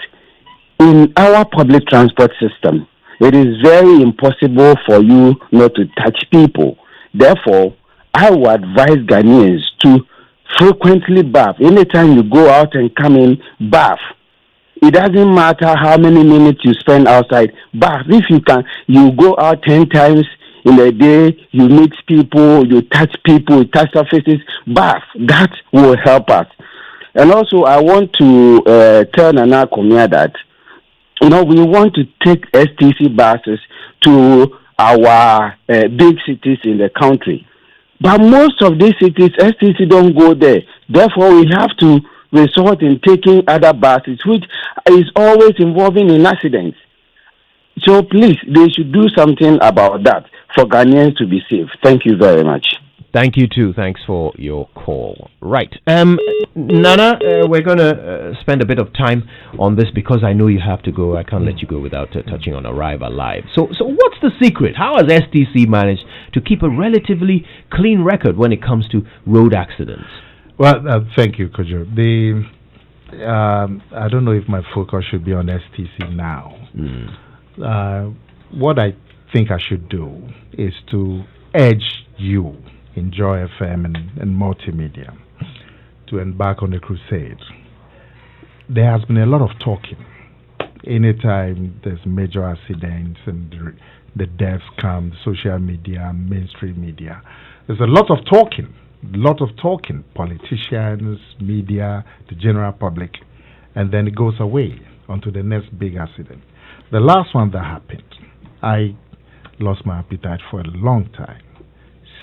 in our public transport system, it is very impossible for you not to touch people. Therefore, I would advise Ghanaians to frequently bath. Anytime you go out and come in, bath. It doesn't matter how many minutes you spend outside. Bath. If you can, you go out 10 times in a day, you meet people, you touch surfaces. Bath. That will help us. And also, I want to tell Nana Kumia that, we want to take STC buses to our big cities in the country. But most of these cities, STC don't go there. Therefore, we have to resort in taking other buses, which is always involving in accidents. So please, they should do something about that for Ghanaians to be safe. Thank you very much. Thank you too. Thanks for your call. Right. Nana, we're going to spend a bit of time on this because I know you have to go. I can't let you go without touching on Arrive Alive. So what's the secret? How has STC managed to keep a relatively clean record when it comes to road accidents? Well, thank you, Kojo. I don't know if my focus should be on STC now. What I think I should do is to urge you in Joy FM and multimedia to embark on a crusade. There has been a lot of talking. Anytime there's major accidents and the deaths come, social media, mainstream media, there's a lot of talking. Politicians, media, the general public, and then it goes away onto the next big accident. The last one that happened, I lost my appetite for a long time,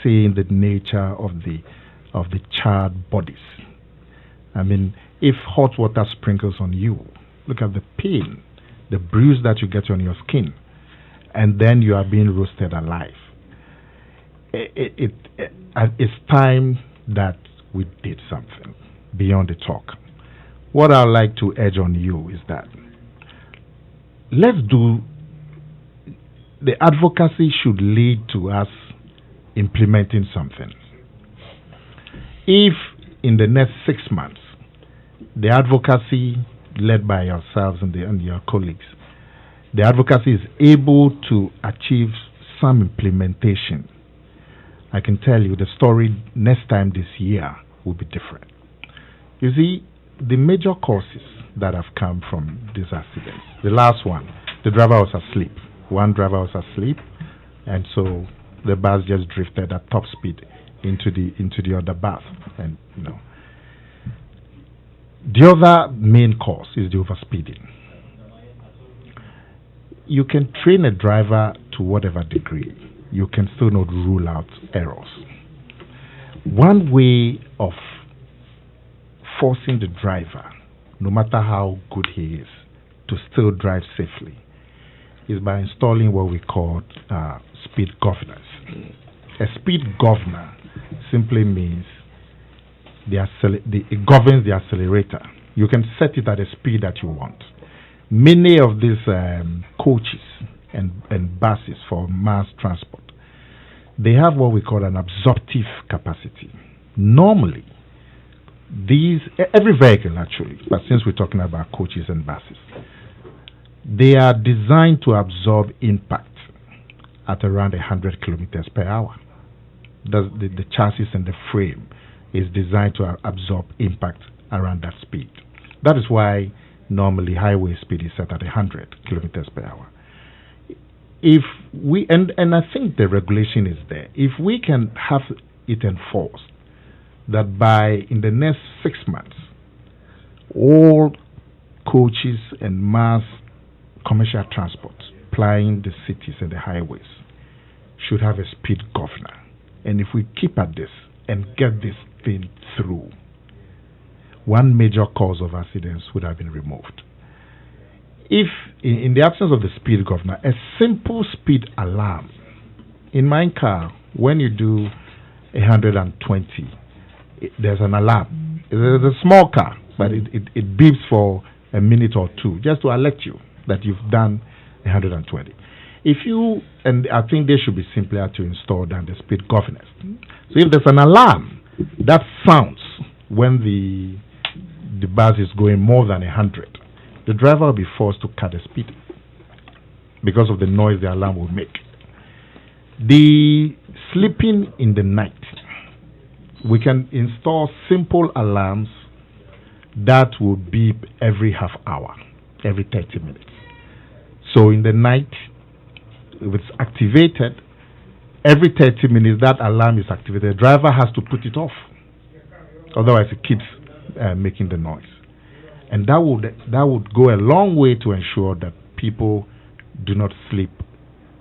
seeing the nature of the charred bodies. I mean, if hot water sprinkles on you, look at the pain, the bruise that you get on your skin, and then you are being roasted alive. It's time that we did something beyond the talk. What I'd like to urge on you is that the advocacy should lead to us implementing something. If in the next 6 months, the advocacy led by yourselves and your colleagues, the advocacy is able to achieve some implementation, I can tell you the story next time this year will be different. You see, the major causes that have come from these accidents, the last one, the driver was asleep. One driver was asleep, and so the bus just drifted at top speed into the other bus, and the other main cause is the overspeeding. You can train a driver to whatever degree, you can still not rule out errors. One way of forcing the driver, no matter how good he is, to still drive safely is by installing what we call speed governors. A speed governor simply means it governs the accelerator. You can set it at a speed that you want. Many of these coaches and buses for mass transport, they have what we call an absorptive capacity. Normally, every vehicle actually, but since we're talking about coaches and buses, they are designed to absorb impact at around 100 kilometers per hour. The chassis and the frame is designed to absorb impact around that speed. That is why normally highway speed is set at 100 kilometers per hour. If we and I think the regulation is there. If we can have it enforced that in the next 6 months, all coaches and mass commercial transport plying the cities and the highways should have a speed governor. And if we keep at this and get this thing through, one major cause of accidents would have been removed. If, in the absence of the speed governor, a simple speed alarm, in my car, when you do 120, there's an alarm. It's a small car, but it beeps for a minute or two just to alert you that you've done 120. And I think they should be simpler to install than the speed governors. So if there's an alarm that sounds when the bus is going more than 100, the driver will be forced to cut the speed because of the noise the alarm will make. The sleeping in the night, we can install simple alarms that will beep every half hour, every 30 minutes. So in the night, if it's activated, every 30 minutes that alarm is activated. The driver has to put it off. Otherwise it keeps making the noise. And that would go a long way to ensure that people do not sleep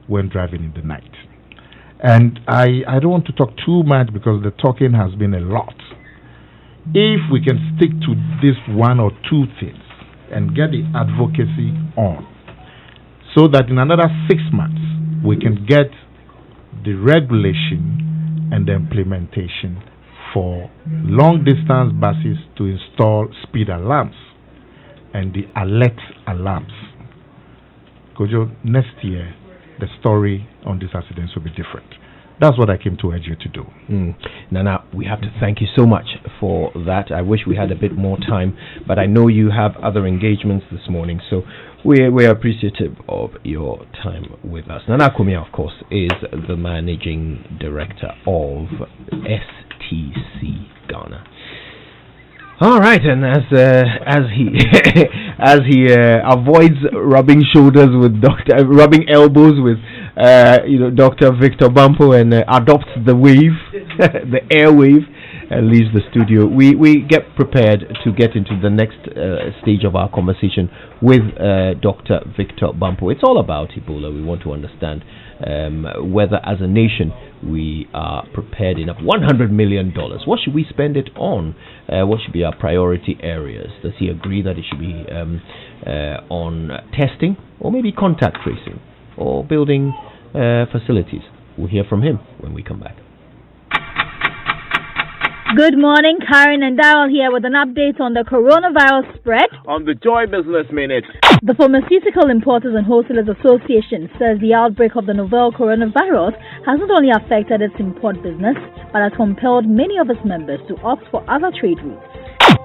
when driving in the night. And I don't want to talk too much because the talking has been a lot. If we can stick to this one or two things and get the advocacy on, so that in another 6 months we can get the regulation and the implementation for long distance buses to install speed alarms and the alert alarms. Kojo, next year the story on these accidents will be different. That's what I came to urge you to do. Nana, we have to thank you so much for that. I wish we had a bit more time, but I know you have other engagements this morning, so we're appreciative of your time with us. Nana Akomia, of course, is the managing director of STC Ghana. All right, and as he avoids rubbing shoulders with rubbing elbows with Dr. Victor Bampo and adopts the wave, the airwave, and leaves the studio, we get prepared to get into the next stage of our conversation with Dr. Victor Bampo. It's all about Ebola. We want to understand whether as a nation we are prepared enough. $100 million. What should we spend it on? What should be our priority areas? Does he agree that it should be on testing or maybe contact tracing or building facilities? We'll hear from him when we come back. Good morning, Karen and Darrell here with an update on the coronavirus spread. On the Joy Business Minute. The Pharmaceutical Importers and Wholesalers Association says the outbreak of the novel coronavirus has not only affected its import business, but has compelled many of its members to opt for other trade routes.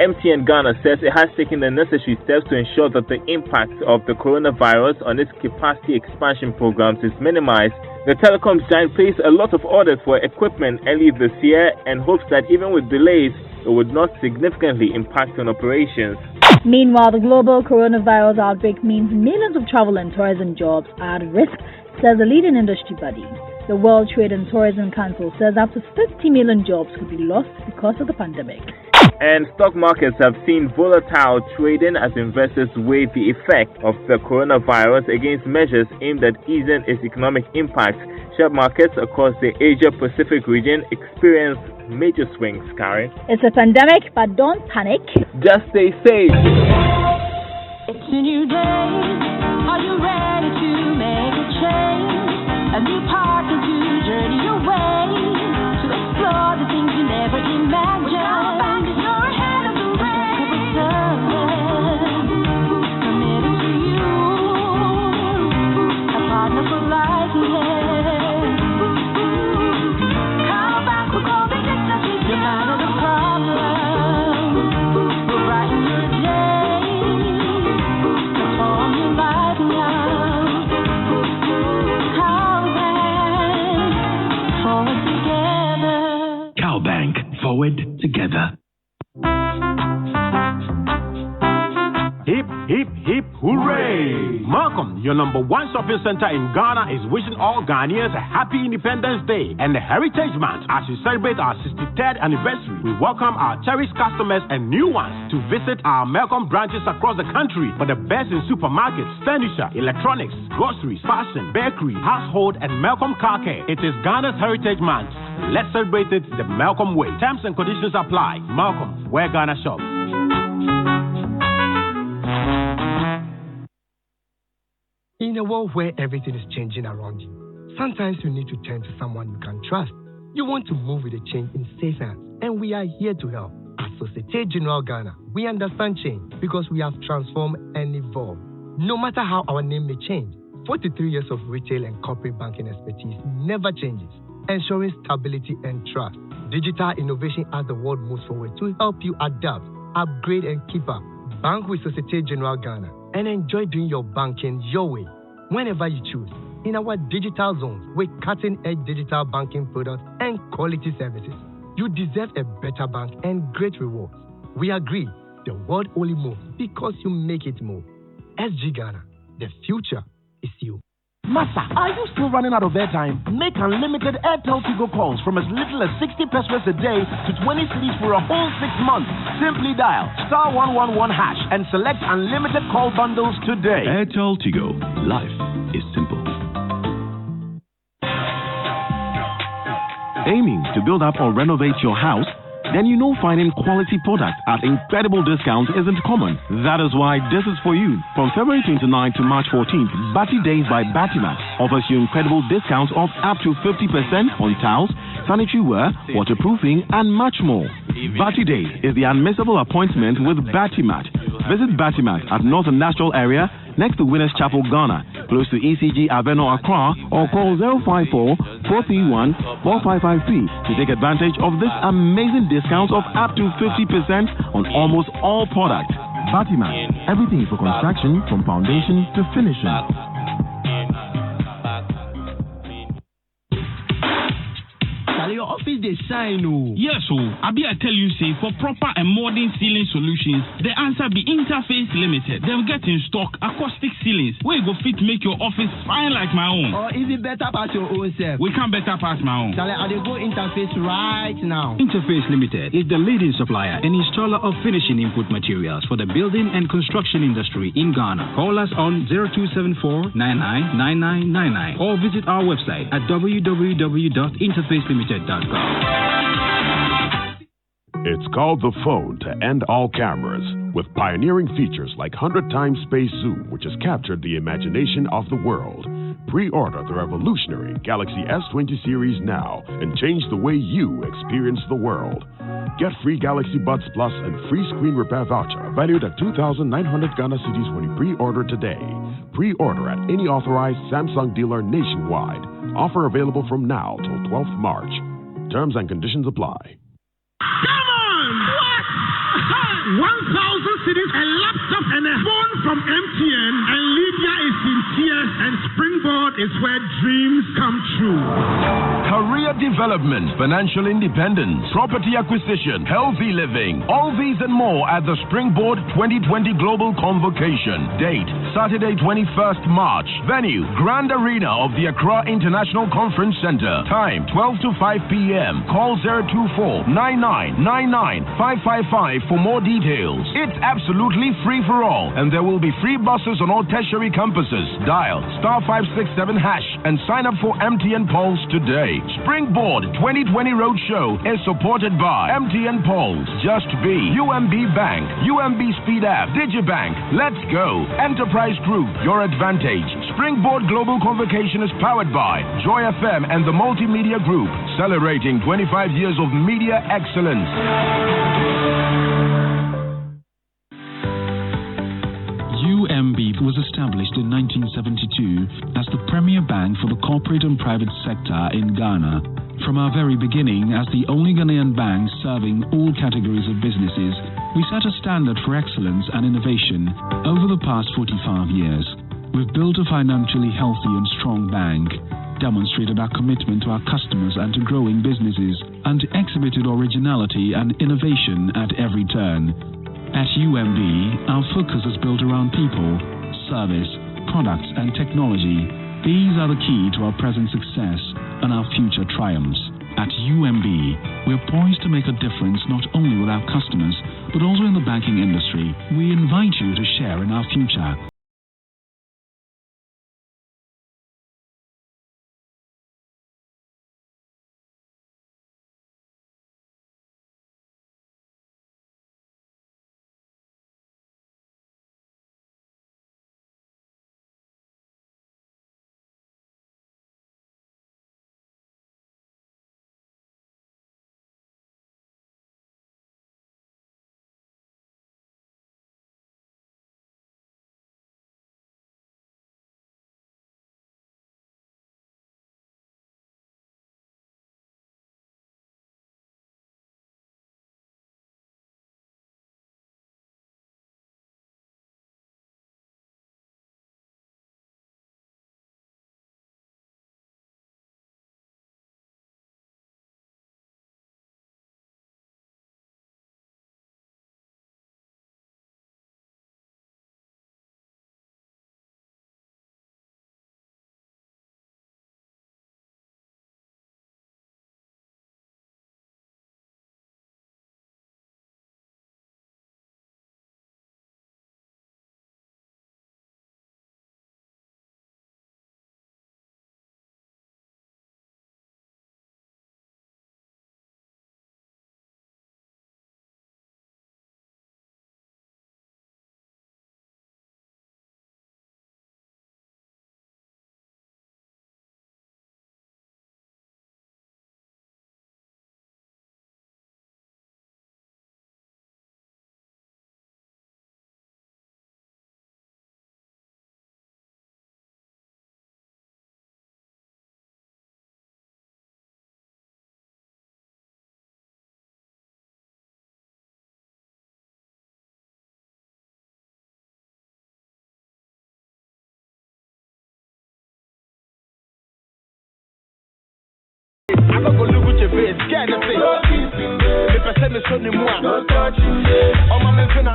MTN Ghana says it has taken the necessary steps to ensure that the impact of the coronavirus on its capacity expansion programs is minimized. The telecoms giant placed a lot of orders for equipment early this year and hopes that even with delays, it would not significantly impact on operations. Meanwhile, the global coronavirus outbreak means millions of travel and tourism jobs are at risk, says the leading industry body. The World Trade and Tourism Council says up to 50 million jobs could be lost because of the pandemic. And stock markets have seen volatile trading as investors weigh the effect of the coronavirus against measures aimed at easing its economic impact. Share markets across the Asia-Pacific region experienced major swings, Karen. It's a pandemic, but don't panic. Just stay safe. It's a new day. Are you ready to make a change? A new part of you journey away to explore the things you never imagined. You're ahead of the race. Committed to you, a partner for life, yeah. Come back, we're gonna make it such a you're out of the problem. We'll brighten your day, transform your life now. Cowbank, forward together. Hip, hip, hip, hooray! Malcolm, your number one shopping center in Ghana, is wishing all Ghanaians a happy Independence Day and the Heritage Month. As we celebrate our 63rd anniversary, we welcome our cherished customers and new ones to visit our Malcolm branches across the country for the best in supermarkets, furniture, electronics, groceries, fashion, bakery, household, and Malcolm car care. It is Ghana's Heritage Month. Let's celebrate it the Malcolm way. Terms and conditions apply. Malcolm, where Ghana shops. In a world where everything is changing around you, sometimes you need to turn to someone you can trust. You want to move with a change in safe hands, and we are here to help. At Societe Generale Ghana, we understand change because we have transformed and evolved. No matter how our name may change, 43 years of retail and corporate banking expertise never changes, ensuring stability and trust. Digital innovation as the world moves forward to help you adapt, upgrade, and keep up. Bank with Societe Generale Ghana and enjoy doing your banking your way, whenever you choose. In our digital zones with cutting-edge digital banking products and quality services, you deserve a better bank and great rewards. We agree, the world only moves because you make it move. SG Ghana, the future is you. Master, are you still running out of airtime? Make unlimited Airtel Tigo calls from as little as 60 pesos a day to 20 cedis for a whole 6 months. Simply dial *111# and select unlimited call bundles today. Airtel Tigo. Life is simple. Aiming to build up or renovate your house? Then you know finding quality products at incredible discounts isn't common. That is why this is for you. From February 29 to March 14th, Batty Days by Battymat offers you incredible discounts of up to 50% on towels, sanitary ware, waterproofing, and much more. Batty Days is the unmissable appointment with Battymat. Visit Battymat at North Industrial Area, next to Winners Chapel, Ghana, close to ECG Aveno, Accra, or call 054-431-4553 to take advantage of this amazing discount of up to 50% on almost all products. Battymat, everything for construction from foundation to finishing. Your office they shine. Yes, I tell you, say for proper and modern ceiling solutions, the answer be Interface Limited. They'll get in stock acoustic ceilings where you go fit make your office fine like my own. Or is it better pass your own self? We can better pass my own. Shall I go Interface right now? Interface Limited is the leading supplier and installer of finishing input materials for the building and construction industry in Ghana. Call us on 0274-999999 or visit our website at www.interfacelimited.com. It's called the phone to end all cameras, with pioneering features like 100 times space zoom, which has captured the imagination of the world. Pre-order the revolutionary Galaxy S20 series now and change the way you experience the world. Get free Galaxy Buds Plus and free screen repair voucher valued at 2,900 Ghana cedis when you pre-order today. Pre-order at any authorized Samsung dealer nationwide. Offer available from now till 12th March. Terms and conditions apply. Come on! What? 1,000 cities, a laptop, and a phone from MTN, and Lydia is in tears, and Springboard is where dreams come true. Career development, financial independence, property acquisition, healthy living, all these and more at the Springboard 2020 Global Convocation. Date, Saturday 21st March. Venue, Grand Arena of the Accra International Conference Center. Time, 12 to 5 p.m. Call 024-9999-555 for more details. It's absolutely free for all, and there will be free buses on all tertiary campuses. Dial *567# and sign up for MTN Pulse today. Springboard 2020 Roadshow is supported by MTN Pulse, Just Be, UMB Bank, UMB Speed App, Digibank, Let's Go, Enterprise Group, Your Advantage. Springboard Global Convocation is powered by Joy FM and the Multimedia Group, celebrating 25 years of media excellence. UMB was established in 1972 as the premier bank for the corporate and private sector in Ghana. From our very beginning, as the only Ghanaian bank serving all categories of businesses, we set a standard for excellence and innovation. Over the past 45 years, we've built a financially healthy and strong bank, demonstrated our commitment to our customers and to growing businesses, and exhibited originality and innovation at every turn. At UMB, our focus is built around people, service, products, and technology. These are the key to our present success and our future triumphs. At UMB, we're poised to make a difference not only with our customers, but also in the banking industry. We invite you to share in our future.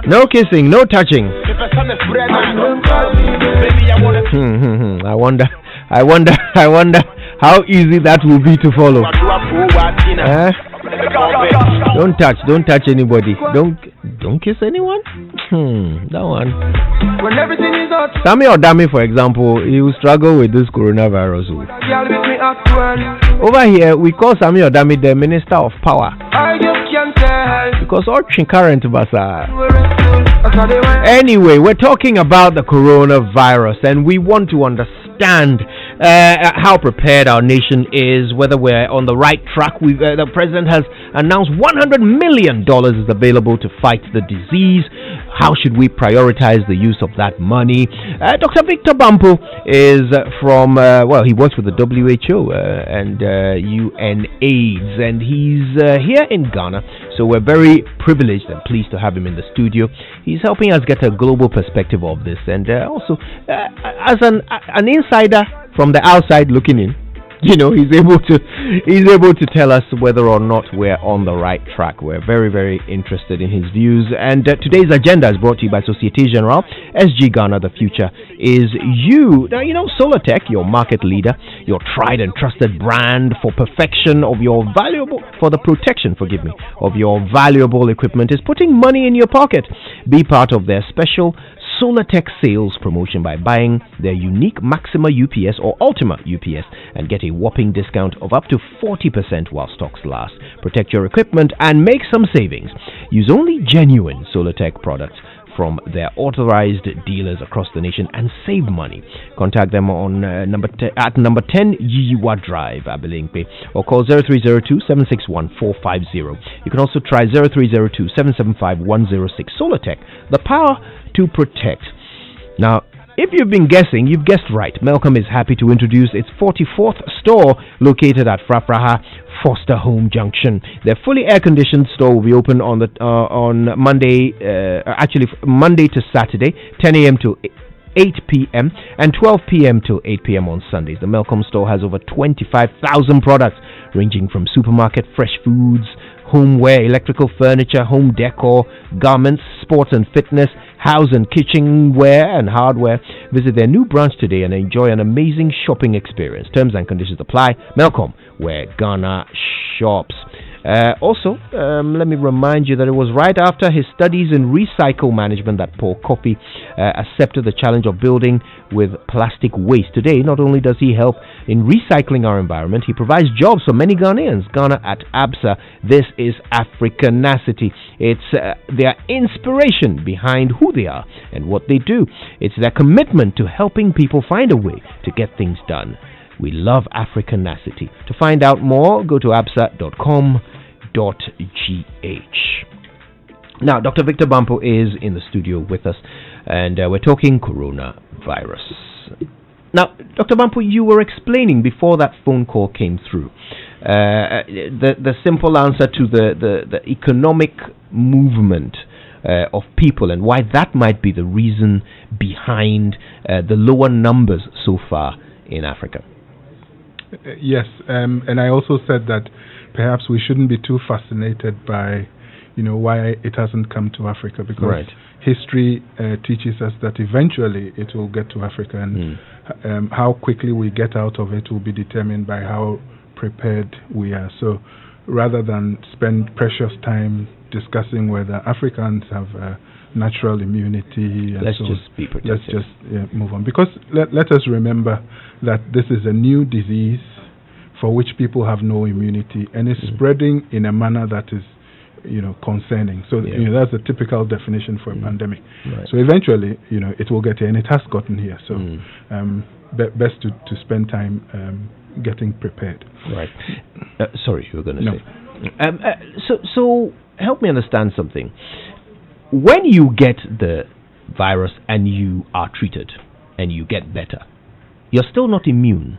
No kissing, no touching. I wonder how easy that will be to follow. Don't touch anybody. Don't kiss anyone. That one. Sammy Odami, for example, he will struggle with this coronavirus. Over here, we call Sammy Odami the Minister of Power. Because all current basa. Anyway, we're talking about the coronavirus, and we want to understand how prepared our nation is, whether we're on the right track. The president has announced $100 million is available to fight the disease. How should we prioritize the use of that money? Dr. Victor Bampo is from, he works with the WHO and UNAIDS, and he's here in Ghana. So we're very privileged and pleased to have him in the studio. He's helping us get a global perspective of this, and also as an insider from the outside looking in, he's able to tell us whether or not we're on the right track. We're very, very interested in his views. And today's agenda is brought to you by Societe Generale, SG Ghana. The future is you. Now, Solartech, your market leader, your tried and trusted brand for protection of your valuable equipment, is putting money in your pocket. Be part of their special Solartech sales promotion by buying their unique Maxima UPS or Ultima UPS and get a whopping discount of up to 40% while stocks last. Protect your equipment and make some savings. Use only genuine Solartech products from their authorized dealers across the nation and save money. Contact them on number 10 Yiyiwa Drive, Abelimpe, or call 0302-761-450. You can also try 0302-775-106. Solartech, the power to protect. Now, if you've been guessing, you've guessed right. Melcom is happy to introduce its 44th store located at Frafraha Foster Home Junction. Their fully air-conditioned store will be open on Monday, Monday to Saturday, 10 a.m. to 8 p.m. and 12 p.m. to 8 p.m. on Sundays. The Melcom store has over 25,000 products ranging from supermarket fresh foods, homeware, electrical furniture, home decor, garments, sports and fitness, house and kitchenware and hardware. Visit their new branch today and enjoy an amazing shopping experience. Terms and conditions apply. Melcom, where Ghana shops. Also, let me remind you that it was right after his studies in recycle management that Paul Kofi accepted the challenge of building with plastic waste. Today, not only does he help in recycling our environment, he provides jobs for many Ghanaians. Ghana at ABSA, this is Africanacity. It's their inspiration behind who they are and what they do. It's their commitment to helping people find a way to get things done. We love Africanacity. To find out more, go to absa.com.gh. Now, Dr. Victor Bampo is in the studio with us, and we're talking coronavirus. Now, Dr. Bampo, you were explaining before that phone call came through the simple answer to the economic movement of people and why that might be the reason behind the lower numbers so far in Africa. Yes, and I also said that perhaps we shouldn't be too fascinated by, why it hasn't come to Africa, because history teaches us that eventually it will get to Africa, and how quickly we get out of it will be determined by how prepared we are. So rather than spend precious time discussing whether Africans have natural immunity, and let's just be protected. Let's just move on, because let us remember that this is a new disease for which people have no immunity, and it's spreading in a manner that is concerning. So that's a typical definition for a pandemic. So eventually it will get here, and it has gotten here. So best to spend time getting prepared. Sorry, you were going to say. So help me understand something. When you get the virus and you are treated and you get better, you're still not immune,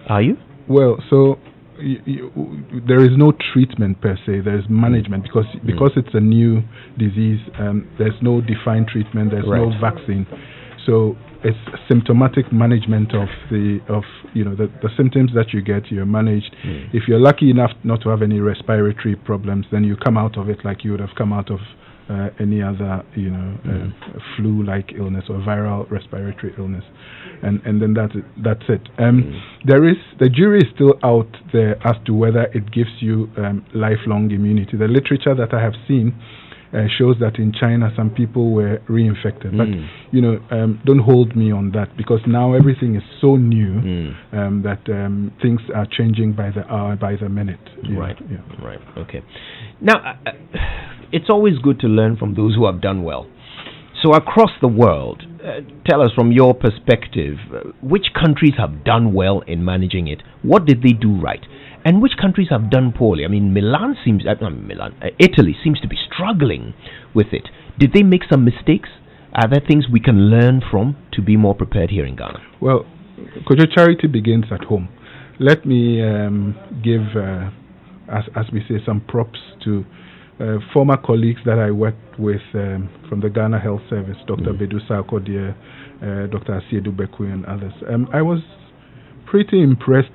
are you? Well, so there is no treatment per se. There is management, because it's a new disease. There's no defined treatment. There's no vaccine. So it's symptomatic management of the symptoms that you get. You're managed. If you're lucky enough not to have any respiratory problems, then you come out of it like you would have come out of any other flu-like illness or viral respiratory illness, and then that's it. The jury is still out there as to whether it gives you lifelong immunity. The literature that I have seen shows that in China some people were reinfected, but don't hold me on that, because now everything is so new that things are changing by the hour, by the minute. Right. Okay. Now, it's always good to learn from those who have done well. So across the world, tell us from your perspective, which countries have done well in managing it? What did they do right? And which countries have done poorly? I mean, Italy seems to be struggling with it. Did they make some mistakes? Are there things we can learn from to be more prepared here in Ghana? Well, Kojo, charity begins at home. Let me give, as we say, some props to former colleagues that I worked with from the Ghana Health Service, Dr. Bedu Sarkodie, Dr. Asiedu Beku, and others. I was pretty impressed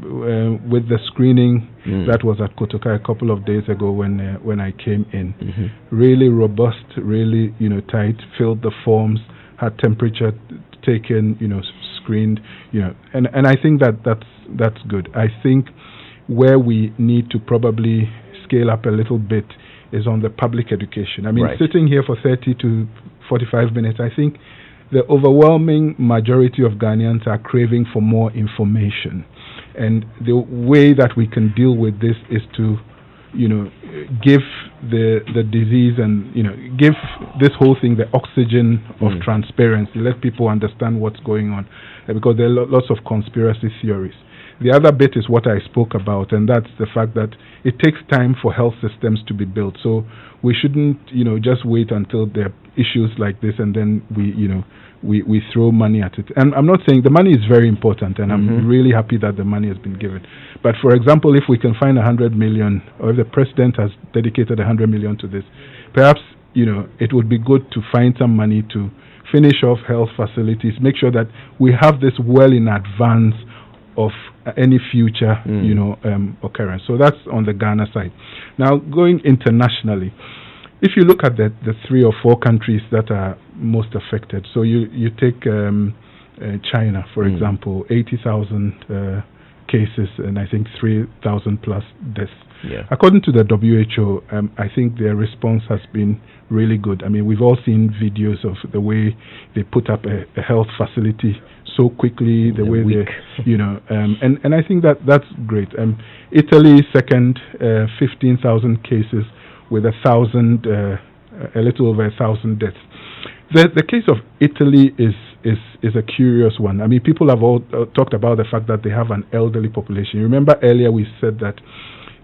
with the screening that was at Kotoka a couple of days ago when I came in. Really robust, really tight, filled the forms, had temperature taken, screened, and I think that's good. I think where we need to probably scale up a little bit is on the public education. I mean, sitting here for 30 to 45 minutes, I think the overwhelming majority of Ghanaians are craving for more information. And the way that we can deal with this is to, give the disease and, give this whole thing the oxygen of transparency. Let people understand what's going on, because there are lots of conspiracy theories. The other bit is what I spoke about, and that's the fact that it takes time for health systems to be built. So we shouldn't, just wait until there are issues like this and then we throw money at it. And I'm not saying the money is very important, and I'm really happy that the money has been given. But for example, if we can find 100 million, or if the president has dedicated 100 million to this, perhaps it would be good to find some money to finish off health facilities, make sure that we have this well in advance of any future occurrence. So that's on the Ghana side. Now, going internationally, if you look at the 3 or 4 countries that are most affected, so you take China, for example, 80,000 cases and I think 3,000 plus deaths. According to the WHO, I think their response has been really good. I mean, we've all seen videos of the way they put up a health facility so quickly, the way they, and I think that's great. Italy second, 15,000 cases with a little over 1,000 deaths. The case of Italy is a curious one. I mean, people have all talked about the fact that they have an elderly population. Remember earlier we said that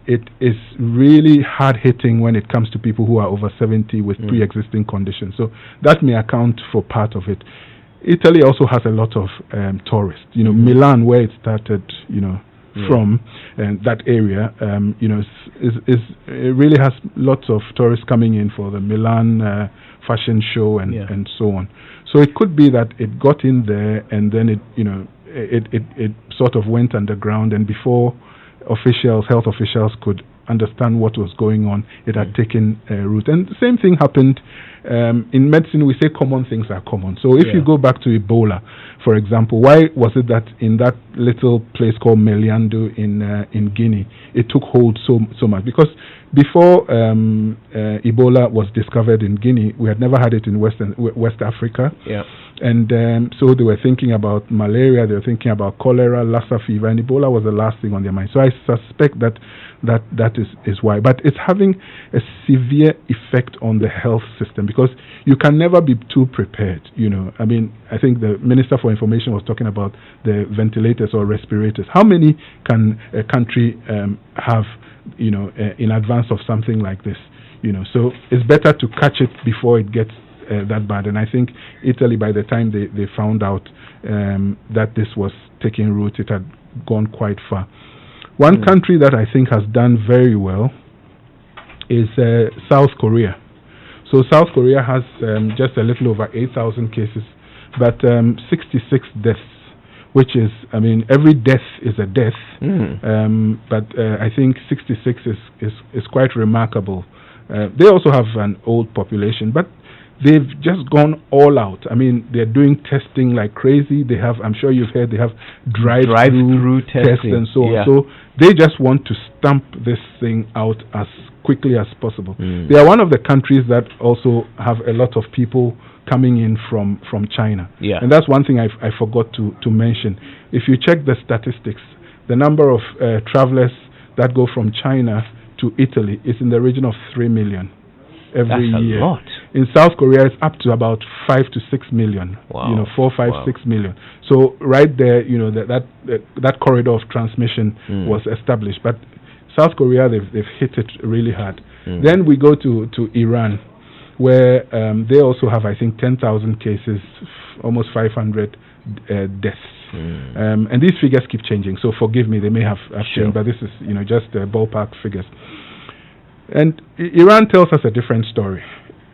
it is really hard-hitting when it comes to people who are over 70 with pre-existing conditions. So that may account for part of it. Italy also has a lot of tourists. Milan, where it started, from, and that area, it really has lots of tourists coming in for the Milan fashion show and so on. So it could be that it got in there and then it sort of went underground, and before health officials could understand what was going on, it had taken root. And the same thing happened in medicine. We say common things are common. So if you go back to Ebola, for example, why was it that in that little place called Meliando in Guinea, it took hold so much? Because before Ebola was discovered in Guinea, we had never had it in West Africa. And so they were thinking about malaria, they were thinking about cholera, Lassa fever, and Ebola was the last thing on their mind. So I suspect that is why. But it's having a severe effect on the health system, because you can never be too prepared. I mean, I think the Minister for Information was talking about the ventilators or respirators. How many can a country have, in advance of something like this? So it's better to catch it before it gets that bad. And I think Italy, by the time they found out that this was taking root, it had gone quite far. One country that I think has done very well is South Korea. So South Korea has just a little over 8,000 cases, but 66 deaths, which is, I mean, every death is a death, but I think 66 is quite remarkable. They also have an old population, but they've just gone all out. I mean, they're doing testing like crazy. They have, I'm sure you've heard, they have drive-through tests and so on. So they just want to stamp this thing out as quickly as possible. They are one of the countries that also have a lot of people coming in from China. And that's one thing I forgot to mention. If you check the statistics, the number of travelers that go from China to Italy is in the region of 3 million every year. That's a lot. In South Korea, it's up to about 5 to 6 million. Wow. You know, 4, 5, 6 million. So right there, you know, that corridor of transmission was established. But South Korea, they've hit it really hard. Then we go to Iran, where they also have, I think, 10,000 cases, almost 500 deaths. And these figures keep changing, so forgive me, they may have changed, but this is, you know, just ballpark figures. And Iran tells us a different story.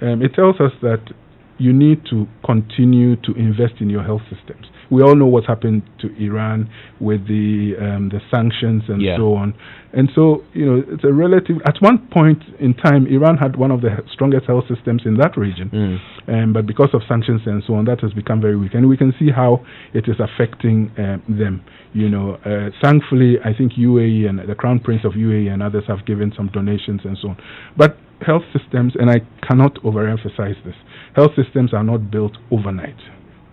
It tells us that you need to continue to invest in your health systems. We all know what's happened to Iran with the sanctions and so on. And so, you know, it's a relative. At one point in time, Iran had one of the strongest health systems in that region. But because of sanctions and so on, that has become very weak. And we can see how it is affecting them. You know, thankfully, I think UAE and the Crown Prince of UAE and others have given some donations and so on. But health systems, and I cannot overemphasize this, health systems are not built overnight.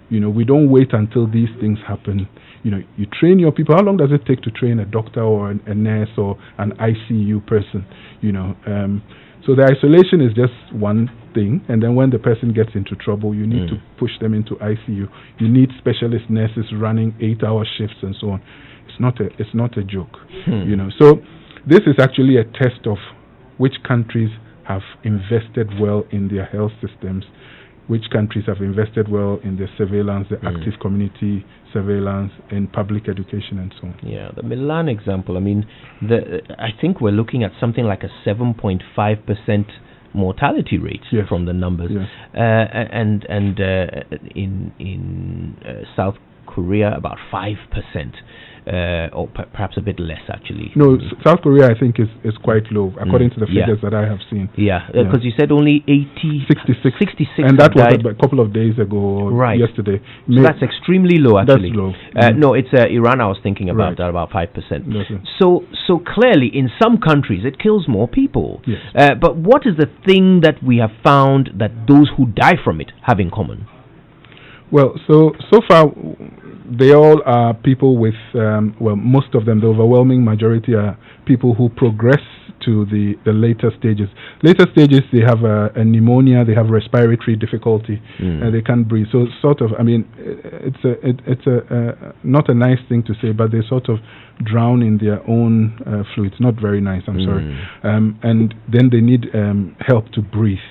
You know, we don't wait until these things happen. You know, you train your people. How long does it take to train a doctor or a nurse or an ICU person? You know, so the isolation is just one thing. And then when the person gets into trouble, you need to push them into ICU. You need specialist nurses running 8-hour shifts and so on. It's not a joke. You know, so this is actually a test of which countries have invested well in their health systems, which countries have invested well in the surveillance, the active community surveillance, in public education and so on. Yeah, the Milan example, I mean, I think we're looking at something like a 7.5% mortality rate from the numbers. And in South Korea, about 5%. Or perhaps a bit less, actually. No, South Korea, I think, is quite low, according to the figures that I have seen. Because you said only 66. And that was a couple of days ago, or yesterday. So that's extremely low, actually. That's low. No, it's Iran I was thinking about, that about 5%. So clearly, in some countries, it kills more people. But what is the thing that we have found that those who die from it have in common? Well, so far, they all are people with, most of them, the overwhelming majority are people who progress to the later stages. Later stages, they have a pneumonia, they have respiratory difficulty, and they can't breathe. So sort of, I mean, it's not a nice thing to say, but they sort of drown in their own fluids. Not very nice, I'm sorry. And then they need help to breathe.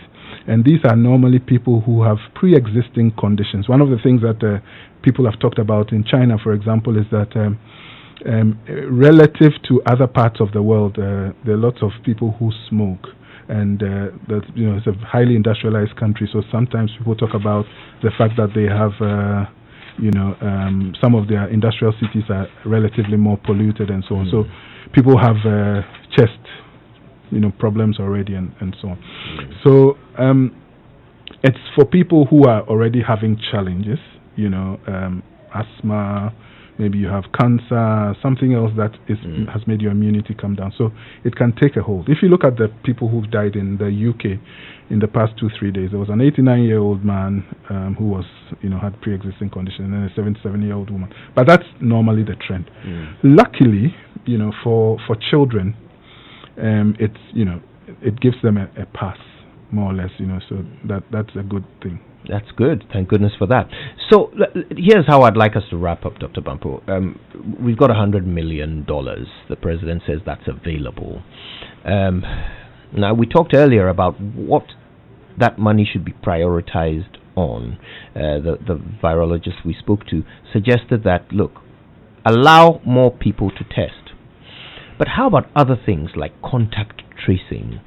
And these are normally people who have pre-existing conditions. One of the things that people have talked about in China, for example, is that relative to other parts of the world, there are lots of people who smoke. And that, you know, it's a highly industrialized country, so sometimes people talk about the fact that they have, some of their industrial cities are relatively more polluted and so on. So people have chest problems already and so on. So it's for people who are already having challenges, asthma, maybe you have cancer, something else that has made your immunity come down. So it can take a hold. If you look at the people who've died in the UK in the past 2-3 days, there was an 89-year-old man who was, had pre-existing condition, and then a 77-year-old woman. But that's normally the trend. Luckily, for children, it gives them a pass, more or less, so that's a good thing. That's good. Thank goodness for that. So here's how I'd like us to wrap up, Dr. Bampo. We've got $100 million. The president says that's available. Now, we talked earlier about what that money should be prioritized on. The virologist we spoke to suggested that, look, allow more people to test. But how about other things like contact tracing?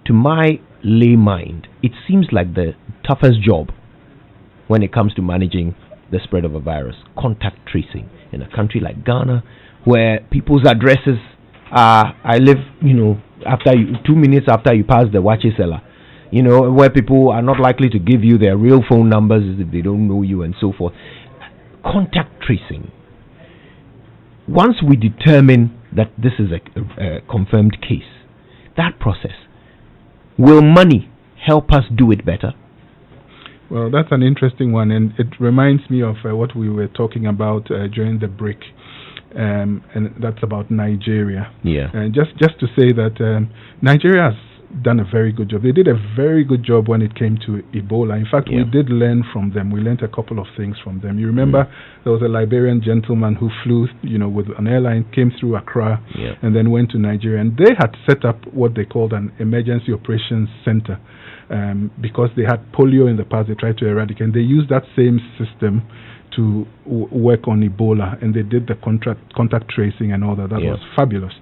To my lay mind, it seems like the toughest job when it comes to managing the spread of a virus. Contact tracing in a country like Ghana, where people's addresses are, I live, after 2 minutes after you pass the Wachi seller, where people are not likely to give you their real phone numbers if they don't know you and so forth. Contact tracing. Once we determine that this is a confirmed case, that process, will money help us do it better? Well, that's an interesting one, and it reminds me of what we were talking about during the break, and that's about Nigeria. Yeah. And just to say that Nigeria has done a very good job. They did a very good job when it came to Ebola. In fact, we did learn from them. We learned a couple of things from them. You remember there was a Liberian gentleman who flew, with an airline, came through Accra, and then went to Nigeria. And they had set up what they called an emergency operations center because they had polio in the past. They tried to eradicate. And they used that same system to work on Ebola, and they did the contact tracing and all that. That was fabulous.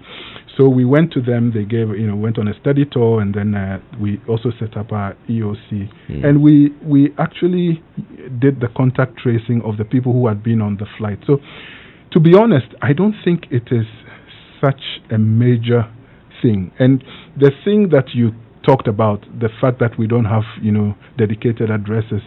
So we went to them. They gave, went on a study tour, and then we also set up our EOC, and we actually did the contact tracing of the people who had been on the flight. So, to be honest, I don't think it is such a major thing. And the thing that you talked about, the fact that we don't have, dedicated addresses,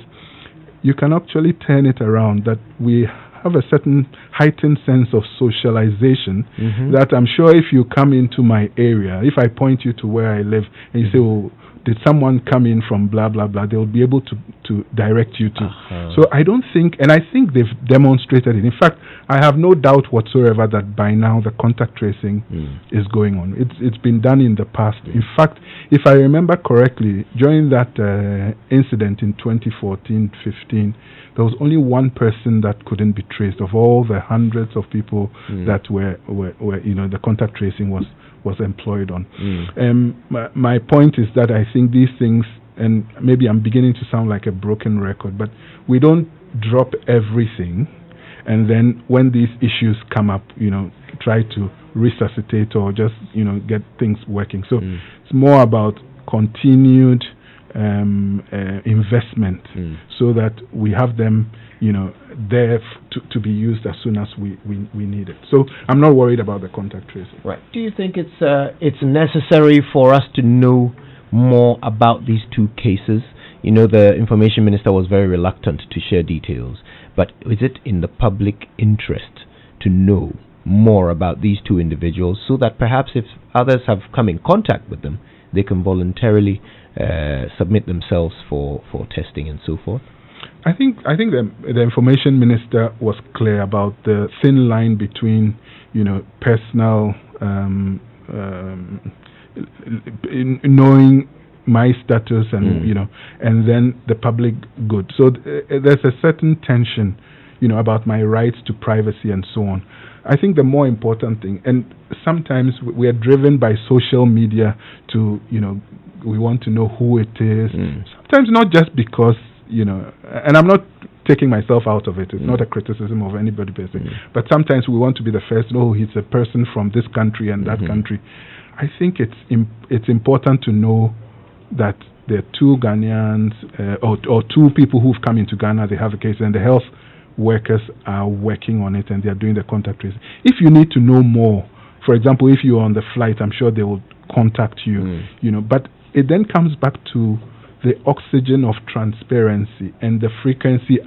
you can actually turn it around. That we have a certain heightened sense of socialization that I'm sure if you come into my area, if I point you to where I live and you say, oh, did someone come in from blah, blah, blah, they'll be able to direct you to. So I don't think, and I think they've demonstrated it. In fact, I have no doubt whatsoever that by now the contact tracing is going on. It's been done in the past. In fact, if I remember correctly, during that incident in 2014-15, there was only one person that couldn't be traced of all the hundreds of people that were the contact tracing was employed on. My point is that I think these things, and maybe I'm beginning to sound like a broken record, but we don't drop everything and then when these issues come up, try to resuscitate or just, get things working. So it's more about continued investment so that we have them, there to be used as soon as we need it. So I'm not worried about the contact tracing. Right. Do you think it's necessary for us to know more about these two cases? The information minister was very reluctant to share details, but is it in the public interest to know more about these two individuals so that perhaps if others have come in contact with them, they can voluntarily submit themselves for testing and so forth? I think the information minister was clear about the thin line between personal knowing my status and and then the public good. So there's a certain tension about my rights to privacy and so on. I think the more important thing, and sometimes we are driven by social media to we want to know who it is. Sometimes not just because and I'm not taking myself out of it. It's not a criticism of anybody per se. But sometimes we want to be the first. Oh, he's a person from this country and that country. I think it's important to know that there are two Ghanaians or two people who've come into Ghana. They have a case, and the health workers are working on it, and they are doing the contact tracing. If you need to know more, for example, if you're on the flight, I'm sure they will contact you. But it then comes back to the oxygen of transparency and the frequency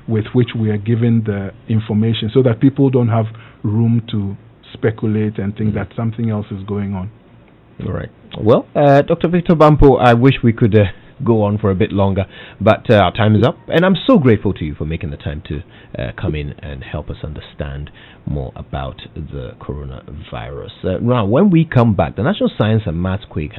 with which we are given the information, so that people don't have room to speculate and think that something else is going on. All right. Well, Dr. Victor Bampo, I wish we could go on for a bit longer, but our time is up, and I'm so grateful to you for making the time to come in and help us understand more about the coronavirus. Now, when we come back, the National Science and Maths quiz